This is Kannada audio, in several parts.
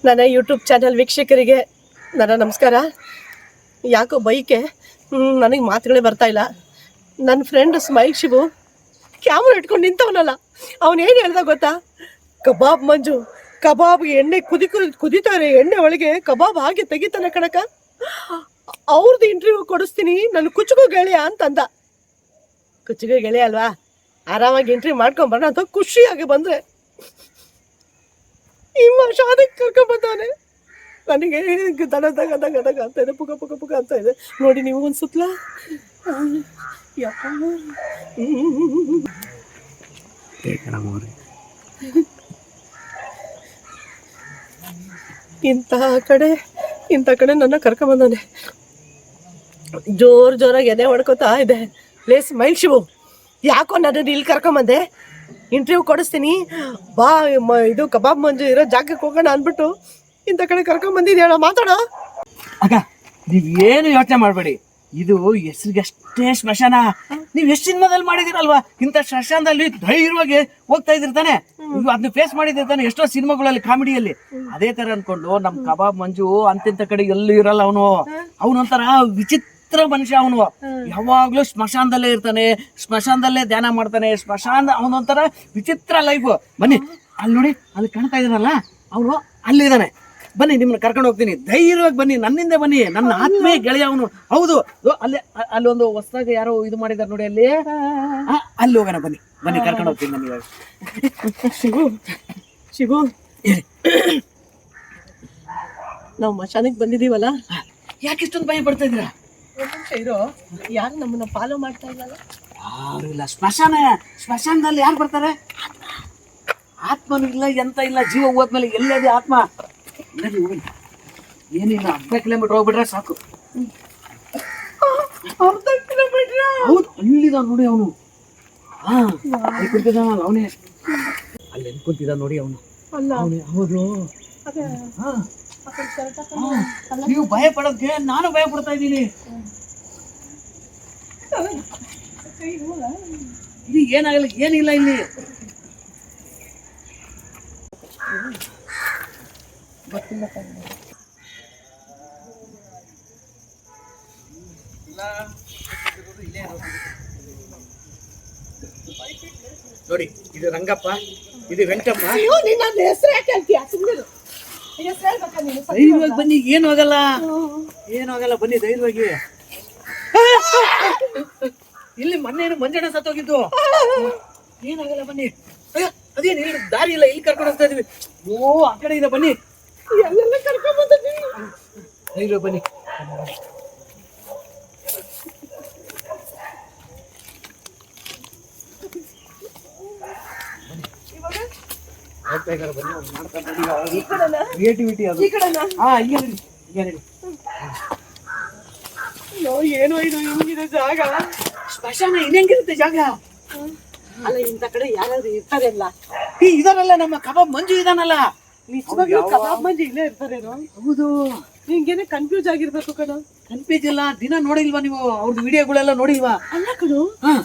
ನನ್ನ ಯೂಟ್ಯೂಬ್ ಚಾನಲ್ ವೀಕ್ಷಕರಿಗೆ ನನ್ನ ನಮಸ್ಕಾರ. ಯಾಕೋ ಬೈಕೆ ನನಗೆ ಮಾತುಗಳೇ ಬರ್ತಾಯಿಲ್ಲ. ನನ್ನ ಫ್ರೆಂಡ್ ಸ್ಮೈಲ್ ಶಿವು ಕ್ಯಾಮ್ರಾ ಇಟ್ಕೊಂಡು ನಿಂತವನಲ್ಲ, ಅವನೇನು ಹೇಳ್ದ ಗೊತ್ತಾ? ಕಬಾಬ್ ಮಂಜು, ಕಬಾಬ್ ಎಣ್ಣೆ ಕುದಿತಾರೆ, ಎಣ್ಣೆ ಒಳಗೆ ಕಬಾಬ್ ಹಾಗೆ ತೆಗಿತಾನೆ ಕಣಕ. ಅವ್ರದ್ದು ಇಂಟರ್ವ್ಯೂ ಕೊಡಿಸ್ತೀನಿ, ನನ್ನ ಕುಚ್ಚುಗೋ ಗೆಳೆಯ ಅಂತಂದ. ಕುಚ್ಚುಗೋ ಗೆಳೆಯ ಅಲ್ವಾ, ಆರಾಮಾಗಿ ಇಂಟರ್ವ್ಯೂ ಮಾಡ್ಕೊಂಬರೋಣ ಅಂತ ಖುಷಿಯಾಗಿ ಬಂದರೆ ಇಮ್ಮ ಶಾದಕ್ಕೆ ಕರ್ಕೊಂಬಂದವನೆ. ನನಗೆ ದಡ ದಗ ದಗ ದಗ ಅಂತ ಇದೆ, ಪುಕ ಪುಕ ಪುಕ ಅಂತ ಇದೆ. ನೋಡಿ ನೀವು ಒಂದು ಸುತ್ತಲ ಇಂಥ ಕಡೆ ನನ್ನ ಕರ್ಕೊಂಬಂದವನೆ. ಜೋರಾಗಿ ಎದೆ ಹೊಡ್ಕೋತಾ ಇದೆ. ಪ್ಲೇಸ್ ಮೈಲ್ ಶಿವು, ಯಾಕೋ ನನ್ನನ್ನು ಇಲ್ಲಿ ಕರ್ಕೊಂಬಂದೆ, ಇಂಟರ್ವ್ಯೂ ಕೊಡಿಸ್ತೀನಿ ಬಾ, ಇದು ಕಬಾಬ್ ಮಂಜು ಇರೋ ಜಾಗಕ್ಕೆ ಹೋಗೋಣ ಅಂದ್ಬಿಟ್ಟು ಇಂಥ ಕಡೆ ಕರ್ಕೊಂಬಂದಿದ್ಯಾಳ. ಮಾತಾಡೋ ಅಕ್ಕ, ನೀವೇನು ಯೋಚನೆ ಮಾಡಬೇಡಿ. ಇದು ಹೆಸರಿಗಷ್ಟೇ ಸ್ಮಶಾನ. ನೀವು ಎಷ್ಟು ಸಿನಿಮಾದಲ್ಲಿ ಮಾಡಿದಿರಲ್ವಾ, ಇಂಥ ಸ್ಮಶಾನದಲ್ಲಿ ಧೈರ್ಯವಾಗಿ ಹೋಗ್ತಾ ಇದ್ದಿರ್ತಾನೆ. ನೀವು ಅದನ್ನ ಫೇಸ್ ಮಾಡಿದಿರ್ತಾನೆ ಎಷ್ಟೋ ಸಿನಿಮಾಗಳಲ್ಲಿ, ಕಾಮಿಡಿಯಲ್ಲಿ. ಅದೇ ತರ ಅನ್ಕೊಂಡು ನಮ್ ಕಬಾಬ್ ಮಂಜು ಅಂತಿಂತ ಕಡೆ ಎಲ್ಲೂ ಇರಲ್ಲ. ಅವನೊಂಥರ ವಿಚಿತ್ರ ಮನುಷ್ಯ. ಅವನು ಯಾವಾಗ್ಲೂ ಸ್ಮಶಾನದಲ್ಲೇ ಇರ್ತಾನೆ, ಸ್ಮಶಾನದಲ್ಲೇ ಧ್ಯಾನ ಮಾಡ್ತಾನೆ. ಅವನೊಂಥರ ವಿಚಿತ್ರ ಲೈಫ್. ಬನ್ನಿ ಅಲ್ಲಿ ನೋಡಿ, ಅಲ್ಲಿ ಕಾಣ್ತಾ ಇದ್ದಾನಲ್ಲ, ಅವನು ಅಲ್ಲಿದ್ದಾನೆ. ಬನ್ನಿ, ನಿಮ್ಮನ್ನ ಕರ್ಕೊಂಡು ಹೋಗ್ತೀನಿ. ಧೈರ್ಯವಾಗಿ ಬನ್ನಿ, ನನ್ನಿಂದ ಬನ್ನಿ. ನನ್ನ ಆತ್ಮೀಯ ಗೆಳೆಯ ಅವನು. ಹೌದು, ಅಲ್ಲಿ ಒಂದು ಹೊಸದಾಗಿ ಯಾರೋ ಇದು ಮಾಡಿದಾರೆ ನೋಡಿ, ಅಲ್ಲಿ ಹೋಗೋಣ. ಬನ್ನಿ ಬನ್ನಿ, ಕರ್ಕೊಂಡು ಹೋಗ್ತೀನಿ ನಾನು ಇವಾಗ. ಶಿವು, ನಾವು ಮಶಾನಕ್ಕೆ ಬಂದಿದೀವಲ್ಲ, ಯಾಕೆ ಇಷ್ಟೊಂದು ಭಯ ಪಡ್ತಾ ಇದ್ದೀರಾ? ಇರೋ, ಯಾರು ನಮ್ಮನ್ನ ಫಾಲೋ ಮಾಡ್ತಾ ಇಲ್ಲಲ್ಲ? ಯಾರು ಇಲ್ಲ. ಸ್ಮಶಾನದಲ್ಲಿ ಯಾರು ಬರ್ತಾರೆ? ಆತ್ಮನೂ ಇಲ್ಲ, ಎಂತ ಇಲ್ಲ. ಜೀವ ಹೋದ್ಮೇಲೆ ಎಲ್ಲದೇ ಆತ್ಮ? ಏನಿಲ್ಲ, ಅರ್ಧ ಕಿಲೋಮೀಟರ್ ಹೋಗ್ಬಿಟ್ರೆ ಸಾಕು. ಅರ್ಧ ಕಿಲೋಮೀಟರ್? ಹೌದು, ಅಲ್ಲಿದ ನೋಡಿ ಅವನು. ಅಲ್ಲಿ ಕುಂತಿದ್ದಾನಲ್ಲ ಅವನೇ, ಅಲ್ಲಿ ಕುಂತಿದ್ದ ನೋಡಿ ಅವನು. ಹೌದು. ನೀವು ಭಯ ಪಡೋದಕ್ಕೆ ನಾನು ಭಯ ಪಡ್ತಾ ಇದ್ದೀನಿ. ಇಲ್ಲಿ ಏನಾಗಲ್ಲ, ಏನಿಲ್ಲ ಇಲ್ಲಿ. ನೋಡಿ, ಇದು ರಂಗಪ್ಪ, ಇದು ವೆಂಕಟಪ್ಪ. ಧೈರ್ಯವಾಗಿ ಬನ್ನಿ, ಏನು ಆಗಲ್ಲ, ಏನು ಆಗಲ್ಲ. ಬನ್ನಿ ಧೈರ್ಯವಾಗಿ. ಇಲ್ಲಿ ಮೊನ್ನೆ ಮಂಜಣ್ಣ ಸತ್ತೋಗಿದ್ದು, ಏನಾಗಲ್ಲ. ಬನ್ನಿ. ಅದೇನು ಇಲ್ಲಿ ದಾರಿ ಇಲ್ಲ, ಇಲ್ಲಿ ಕರ್ಕೊಂಡು ಹೋಗ್ತಾ ಇದೀವಿ. ಓ, ಆ ಕಡೆ ಇದೆ. ಬನ್ನಿ, ಎಲ್ಲೆಲ್ಲ ಕರ್ಕೊಂಡ್ ಬಂದಿದ್ದೀವಿ. ಧೈರ್ಯ ಬನ್ನಿ. ಕ್ರಿಯೇಟಿವಿಟಿ ಅದು. ಏನೋ ಇದು ಹಿಂಗಿದೆ ಜಾಗ. ಸ್ಮಶಾನ ಇನ್ನೆಂಗಿರುತ್ತೆ ಜಾಗ? ಅಲ್ಲ, ಇಂಥ ಕಡೆ ಯಾರಾದ್ರೂ ಇರ್ತಾರೆ ಅಲ್ಲ? ಇದಾರಲ್ಲ, ನಮ್ಮ ಕಬಾಬ್ ಮಂಜು ಇದಾನಲ್ಲ. ನಿಜವಾಗ್ಲೂ ಕಬಾಬ್ ಮಂಜು ಇಲ್ಲೇ ಇರ್ತಾರೇನೋ? ಹೌದು. ನಿಂಗೇನೆ ಕನ್ಫ್ಯೂಸ್ ಆಗಿರ್ಬೇಕು ಕಣ. ಕನ್ಫ್ಯೂಸ್ ಇಲ್ಲ. ದಿನ ನೋಡಿಲ್ವಾ ನೀವು ಅವ್ರದ್ದು ವಿಡಿಯೋಗಳೆಲ್ಲ? ನೋಡಿಲ್ವಾ? ಅಲ್ಲ ಕಣು,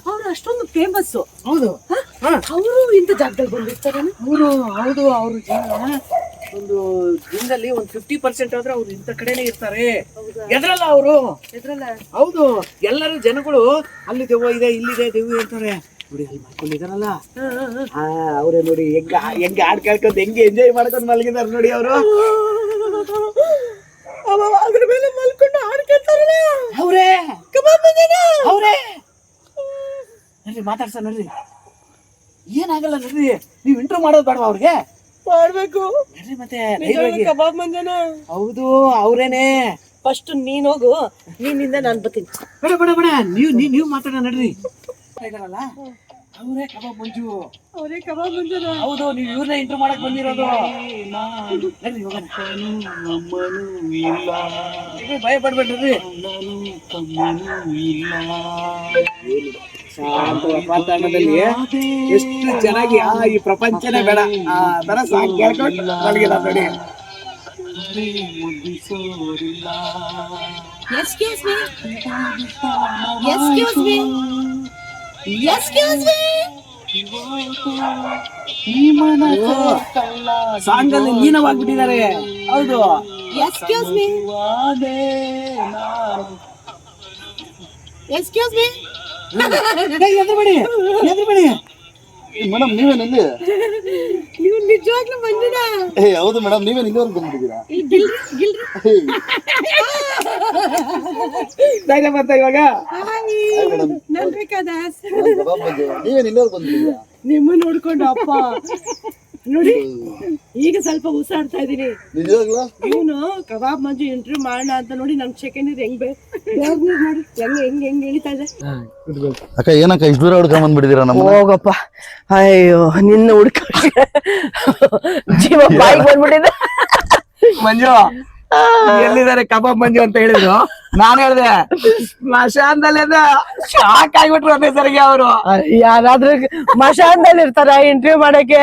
ಅವ್ರು ಅಷ್ಟೊಂದು ಫೇಮಸ್. ಹೌದು. ಅವರು ಇಂಥ ಜಾಗದಲ್ಲಿ ಬಂದಿರ್ತಾರೆ. ಹೌದು. ಅವ್ರ ಜೀವನ ಒಂದು ದಿನದಲ್ಲಿ 50% ಆದ್ರೆ ಅವ್ರು ಇಂಥ ಕಡೆನೆ ಇರ್ತಾರೆ. ಎದ್ರಲ್ಲ ಅವರು? ಎದ್ರಲ್ಲ. ಹೌದು. ಎಲ್ಲರೂ ಜನಗಳು ಅಲ್ಲಿ ದೆವ್ವ ಇದೆ, ಇಲ್ಲಿದೆ ದೆವ್ವ ಇರ್ತಾರೆ. ನೋಡಿ, ಅಲ್ಲಿ ಮಾಡ್ಕೊಂಡಿದಾರಲ್ಲ, ಅವ್ರೆ ನೋಡಿ ಹೆಂಗ ಹಾಡ್ ಕೇಳ್ಕೊಂಡು ಹೆಂಗೆ ಎಂಜಾಯ್ ಮಾಡ್ಕೊಂಡು ಮಲಗಿದಾರೆ ನೋಡಿ ಅವರು. ಅದ್ರ ಮೇಲೆ ಮಲ್ಕೊಂಡು ಹಾಡ್ ಕೇಳ್ತಾರಲ್ಲ ಅವ್ರೇ. ಕಬಾಬ್ ಮಂಜನ ಅವ್ರೇ. ನಡ್ರಿ, ಮಾತಾಡ್ಸ ನಡ್ರಿ. ಏನಾಗಲ್ಲ ನಡ್ರಿ. ನೀವು ಇಂಟರ್ವ್ಯೂ ಮಾಡೋದು ಬೇಡವಾ ಅವ್ರಿಗೆ? ಮಾಡ್ಬೇಕು ನಡ್ರಿ. ಮತ್ತೆ ಕಬಾಬ್ ಮಂಜನ? ಹೌದು, ಅವ್ರೇನೆ. ಫಸ್ಟ್ ನೀನ್ ಹೋಗು, ನೀನಿಂದ ನಾನ್ ಬರ್ತೀನಿ. ಬೇಡ, ನೀವು ಮಾತಾಡ ನಡ್ರಿ. ಇದಾರಲ್ಲ, ಅವರೇ ಕಬಾಬ್ ಮಂಜು. ಅವರೇ ಕಬಾಬ್ ಮಂಜನ? ಹೌದು. ನೀವು ಇವ್ರನ್ನ ಇಂಟರ್ವ್ಯೂ ಮಾಡಕ್ ಬಂದಿರೋದು. ನಡ್ರಿ ಹೋಗೋಣ. ಭಯ ಪಡ್ಬೇಡ್ರಿ. ವಾತಾವರಣದಲ್ಲಿ ಎಷ್ಟು ಚೆನ್ನಾಗಿ ಈ ಪ್ರಪಂಚನೇ ಬೇಡ ಆ ತರ ಸಾಂಗ್ ಕೇಳ್ಕೊಂಡು ಮಲಗಿದ ನೋಡಿ. ಸಾಂಗ್ ಅಲ್ಲಿ ಲೀನವಾಗ್ಬಿಟ್ಟಿದ್ದಾರೆ ಹೌದು. Excuse me, excuse me. ಎದ್ರಬೇಡಿ ಎದ್ರಬೇಡಿ. ಮೇಡಮ್ ನೀವೇನ್ ಇಲ್ಲಿ? ನೀವು ನಿಜವಾಗ್ಲೂ ಮಂಜುನಾ? ಹೌದು ಮೇಡಮ್, ನೀವೇನ್ ಇಲ್ಲಿವರೆಗೆ ಬಂದ್ಬಿಟ್ಟಿದ್ದೀರಾ? ಧೈರ್ಯ ಬಂತ ಇವಾಗ? ನನ್ ಬೇಕಾದಾಸ್ ನೀವೇನ್ ಇಲ್ಲಿವರೆಗೆ ಬಂದ್ಬಿಟ್ಟಿದ್ದೀರಾ? ನಿಮ್ಮ ನೋಡ್ಕೊಂಡು ಅಪ್ಪ ನೋಡಿ ಈಗ ಸ್ವಲ್ಪ ಉಸಾಡ್ತಾ ಇದೀನಿ. ನಿಜವಾಗ್ಲೂ? ಇವನು ಕಬಾಬ್ ಮಂಜು ಇಂಟರ್ವ್ಯೂ ಮಾಡೋಣ ಅಂತ ನೋಡಿ ನನ್ ಸೆಕೆಂಡ್ ಹೆಂಗ್ ನೋಡಿ ಹೆಂಗ್ ಹೆಂಗ್ ಹೆಂಗ್ ಎಳಿತಾ ಇದೆ. ಅಕ್ಕ ಏನಕ್ಕ ಇಷ್ಟು ದೂರ ಹುಡ್ಕೊಂಡ್ ಬಂದ್ಬಿಟ್ಟಿದ್ದೀರಾ ನಮ್ಮ? ಹೋಗಪ್ಪ, ಅಯ್ಯೋ ನಿನ್ನ ಹುಡ್ಕ ಜೀವ ಬಾಯಿಗೆ ಬಂದ್ಬಿಟ್ಟಿದೆ. ಮಂಜು ಎಲ್ಲಿದ್ದಾರೆ ಕಬಾಬ್ ಮಂಜು ಅಂತ ಹೇಳಿದ್ರು. ನಾನ್ ಹೇಳ್ದೆ ಸ್ಮಶಾನದಲ್ಲಿ ಶಾಕ್ ಆಗ್ಬಿಟ್ರು ಒಂದೇ ಸರಿಗೆ ಅವರು. ಯಾರಾದ್ರೂ ಮಶಾನದಲ್ಲಿ ಇರ್ತಾರ ಇಂಟರ್ವ್ಯೂ ಮಾಡಕ್ಕೆ?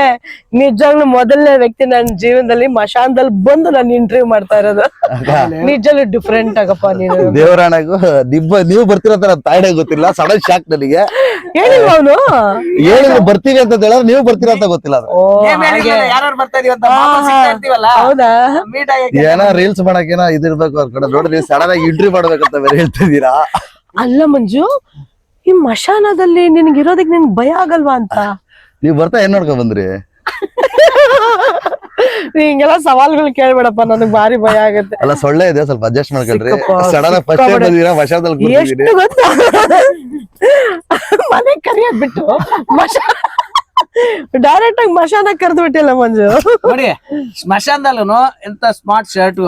ನಿಜವಾಗ್ಲೂ ಮೊದಲನೇ ವ್ಯಕ್ತಿ ನನ್ನ ಜೀವನದಲ್ಲಿ ಮಶಾನದಲ್ಲಿ ಬಂದು ನಾನು ಇಂಟರ್ವ್ಯೂ ಮಾಡ್ತಾ ಇರೋದು. ನಿಜವಾಗ್ಲೂ ಡಿಫ್ರೆಂಟ್ ಆಗಪ್ಪ ನೀನು. ದೇವರಾಣಗೂ ನೀವು ಬರ್ತಿರೋ ತರ ತಾಯಿಡೆ ಗೊತ್ತಿಲ್ಲ, ಸಡನ್ ಶಾಕ್ ನನಗೆ. ಹೇಳಿಲ್ಲ ಅವನು, ಹೇಳಿದ್ರು ಬರ್ತೀವಿ ಅಂತ ಹೇಳಿದ್ರೆ ನೀವು ಬರ್ತೀರಾ ಅಂತ ಗೊತ್ತಿಲ್ಲ. ಯಾರು ಬರ್ತಾ ಇದೀವಿ ಅಂತ ಇರ್ತೀವಲ್ಲ, ಹೌದಾ? ಮೀಟ್ ಆಗಿ ಏನೋ ರೀಲ್ಸ್ ಮಾಡಕ್ ಏನೋ ಇದಿರ್ಬೇಕು ಅವ್ರ ಕಡೆ. ನೋಡ್ರಿ ನೀವು ಸಡನ್ ಆಗಿ ಇಂಟ್ರಿ ಮಾಡ್ಬೇಕಂತ ಬೇರೆ ಹೇಳ್ತಿದ್ದೀರಾ. ಅಲ್ಲ ಮಂಜು, ಈ ಮಶಾನದಲ್ಲಿ ನಿನ್ಗಿರೋದಕ್ಕೆ ನಿನ್ಗೆ ಭಯ ಆಗಲ್ವಾ ಅಂತ? ನೀವ್ ಬರ್ತಾ ಏನ್ ನೋಡ್ಕೊಂಡ್ ಬಂದ್ರಿ? ಹಿಂಗೆಲ್ಲ ಸವಾಲ್ಗಳು ಕೇಳ್ಬೇಡಪ್ಪ, ನನಗ್ ಭಾರಿ ಭಯ ಆಗುತ್ತೆ. ಅಲ್ಲ ಸೊಳ್ಳೆ ಇದೆ, ಸ್ವಲ್ಪ ಅಡ್ಜಸ್ಟ್ ಮಾಡ್ಕೊಳ್ರಿ. ಸಿಕ್ಕಪ್ಪ, ಸಡನ್ ಆಗಿ ಫಸ್ಟ್ ಟೈಮ್ ಬಂದಿರಾ, ಮಶಾನದಲ್ಲಿ ಕೂತಿದ್ದೀರಿ. ಎಷ್ಟು ಗೊತ್ತಾ, ಮನೆ ಕರಿಯೋದ್ ಬಿಟ್ಟು ಡೈರೆಕ್ಟ್ ಆಗಿ ಮಶಾನ ಕರೆದು ಬಿಟ್ಟಿಲ್ಲ ಮಂಜು. ನೋಡಿ ಸ್ಮಶಾನದಲ್ಲೂ ಎಂತ ಸ್ಮಾರ್ಟ್ ಶರ್ಟ್,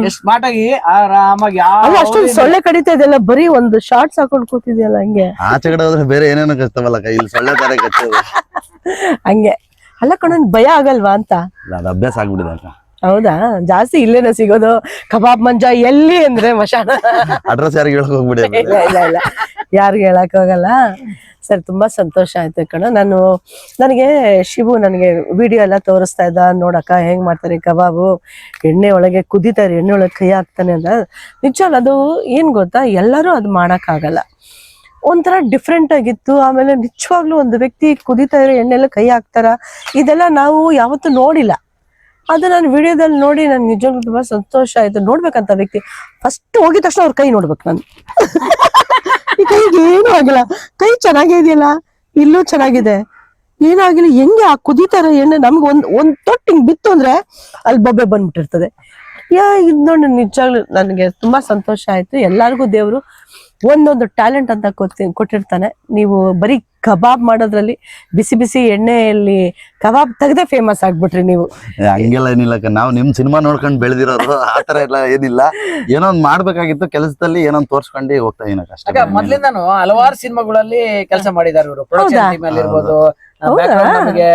ಎಷ್ಟ್ ಸ್ಮಾರ್ಟ್ ಆಗಿ ಆರಾಮಾಗಿ ಅಲ್ಲ ಅಷ್ಟೊಂದು ಸೊಳ್ಳೆ ಕಡಿತಾ ಇದೆಯಲ್ಲ, ಬರೀ ಒಂದು ಶಾರ್ಟ್ಸ್ ಹಾಕೊಂಡ್ ಕೂತಿದ್ಯಲ್ಲ ಹಂಗೆ. ಆಚೆ ಕಡೆ ಹೋದ್ರೆ ಬೇರೆ ಏನೇನೋ ಕಚ್ತಾವಲ್ಲ, ಇಲ್ಲಿ ಸೊಳ್ಳೆ ತರ ಕಚ್ಚೋದು ಹಂಗೆ ಅಲ್ಲ ಕಣ, ಭಯ ಆಗಲ್ವಾ ಅಂತ? ಅದು ಅಭ್ಯಾಸ ಆಗ್ಬಿಟ್ಟಿದೆ ಅಕ್ಕ. ಹೌದಾ? ಜಾಸ್ತಿ ಇಲ್ಲೇನ ಸಿಗೋದು ಕಬಾಬ್ ಮಂಜ ಎಲ್ಲಿ ಅಂದ್ರೆ ಮಶಾನ. ಅಡ್ರೆಸ್ ಯಾರಿಗೆ ಹೇಳಕ್ ಹೋಗ್ಬಿಡಿ. ಇಲ್ಲ ಇಲ್ಲ ಇಲ್ಲ, ಯಾರಿಗೂ ಹೇಳಕ್ ಹೋಗಲ್ಲ. ಸರಿ, ತುಂಬಾ ಸಂತೋಷ ಆಯ್ತು ಕಣ. ನನಗೆ ಶಿವು ನನಗೆ ವಿಡಿಯೋ ಎಲ್ಲ ತೋರಿಸ್ತಾ ಇದ್ದ, ನೋಡಕ್ಕ ಹೆಂಗ್ ಮಾಡ್ತಾರೆ ಕಬಾಬು, ಎಣ್ಣೆ ಒಳಗೆ ಕುದಿತಾರೆ, ಎಣ್ಣೆ ಒಳಗೆ ಕೈ ಹಾಕ್ತಾನೆ ಅಂತ. ನಿಜವಲ್ಲ, ಅದು ಏನ್ ಗೊತ್ತಾ, ಎಲ್ಲರೂ ಅದು ಮಾಡಕ್ಕಾಗಲ್ಲ. ಒಂಥರ ಡಿಫ್ರೆಂಟ್ ಆಗಿತ್ತು. ಆಮೇಲೆ ನಿಜವಾಗ್ಲೂ ಒಂದು ವ್ಯಕ್ತಿ ಕುದಿತಾ ಇರೋ ಎಣ್ಣೆಲ್ಲ ಕೈ ಹಾಕ್ತಾರ, ಇದೆಲ್ಲ ನಾವು ಯಾವತ್ತೂ ನೋಡಿಲ್ಲ. ಅದು ನಾನು ವಿಡಿಯೋದಲ್ಲಿ ನೋಡಿ ನನ್ಗೆ ನಿಜವಾಗ್ಲೂ ತುಂಬಾ ಸಂತೋಷ ಆಯ್ತು. ನೋಡ್ಬೇಕಂತ ವ್ಯಕ್ತಿ ಫಸ್ಟ್ ಹೋಗಿದ ತಕ್ಷಣ ಅವ್ರ ಕೈ ನೋಡ್ಬೇಕು ನಾನು. ಈ ಕೈಗೆ ಏನೂ ಆಗಿಲ್ಲ, ಕೈ ಚೆನ್ನಾಗೇ ಇದೆಯಲ್ಲ, ಇಲ್ಲೂ ಚೆನ್ನಾಗಿದೆ, ಏನಾಗಿಲ್ಲ. ಹೆಂಗೆ ಆ ಕುದಿತಾರ ಎಣ್ಣೆ ನಮ್ಗೆ ಒಂದ್ ತೊಟ್ಟು ಹಿಂಗ್ ಬಿತ್ತು ಅಂದ್ರೆ ಅಲ್ಲಿ ಬೊಬ್ಬೆ ಬಂದ್ಬಿಟ್ಟಿರ್ತದೆ. ಇದ್ ನೋಡಿ ನಿಜವಾಗ್ಲೂ ನನಗೆ ತುಂಬಾ ಸಂತೋಷ ಆಯ್ತು. ಎಲ್ಲಾರ್ಗು ದೇವ್ರು ಒಂದೊಂದು ಟ್ಯಾಲೆಂಟ್ ಅಂತ ಕೊಟ್ಟಿರ್ತಾನೆ. ನೀವು ಬರೀ ಕಬಾಬ್ ಮಾಡೋದ್ರಲ್ಲಿ ಬಿಸಿ ಬಿಸಿ ಎಣ್ಣೆಯಲ್ಲಿ ಕಬಾಬ್ ತೆಗ್ದೆ ಫೇಮಸ್ ಆಗ್ಬಿಟ್ರಿ ನೀವು. ಹಂಗೆಲ್ಲ ಏನಿಲ್ಲ, ನಾವು ನಿಮ್ ಸಿನಿಮಾ ನೋಡ್ಕೊಂಡು ಬೆಳೆದಿರೋದು, ಆತರ ಎಲ್ಲ ಏನಿಲ್ಲ. ಏನೋ ಒಂದ್ ಮಾಡ್ಬೇಕಾಗಿತ್ತು, ಕೆಲಸದಲ್ಲಿ ಏನೋ ತೋರ್ಸ್ಕೊಂಡು ಹೋಗ್ತಾ ಇದೀನಿ ಅಷ್ಟೇ. ಮೊದ್ಲಿಂದಾನು ಹಲವಾರು ಸಿನಿಮಾಗಳಲ್ಲಿ ಕೆಲಸ ಮಾಡಿದಾರೆ ಇವರು. ಪ್ರೊಡಕ್ಷನ್ ಟೀಮ್ ಅಲ್ಲಿ ಇರ್ಬೋದು, ನಮಗೆ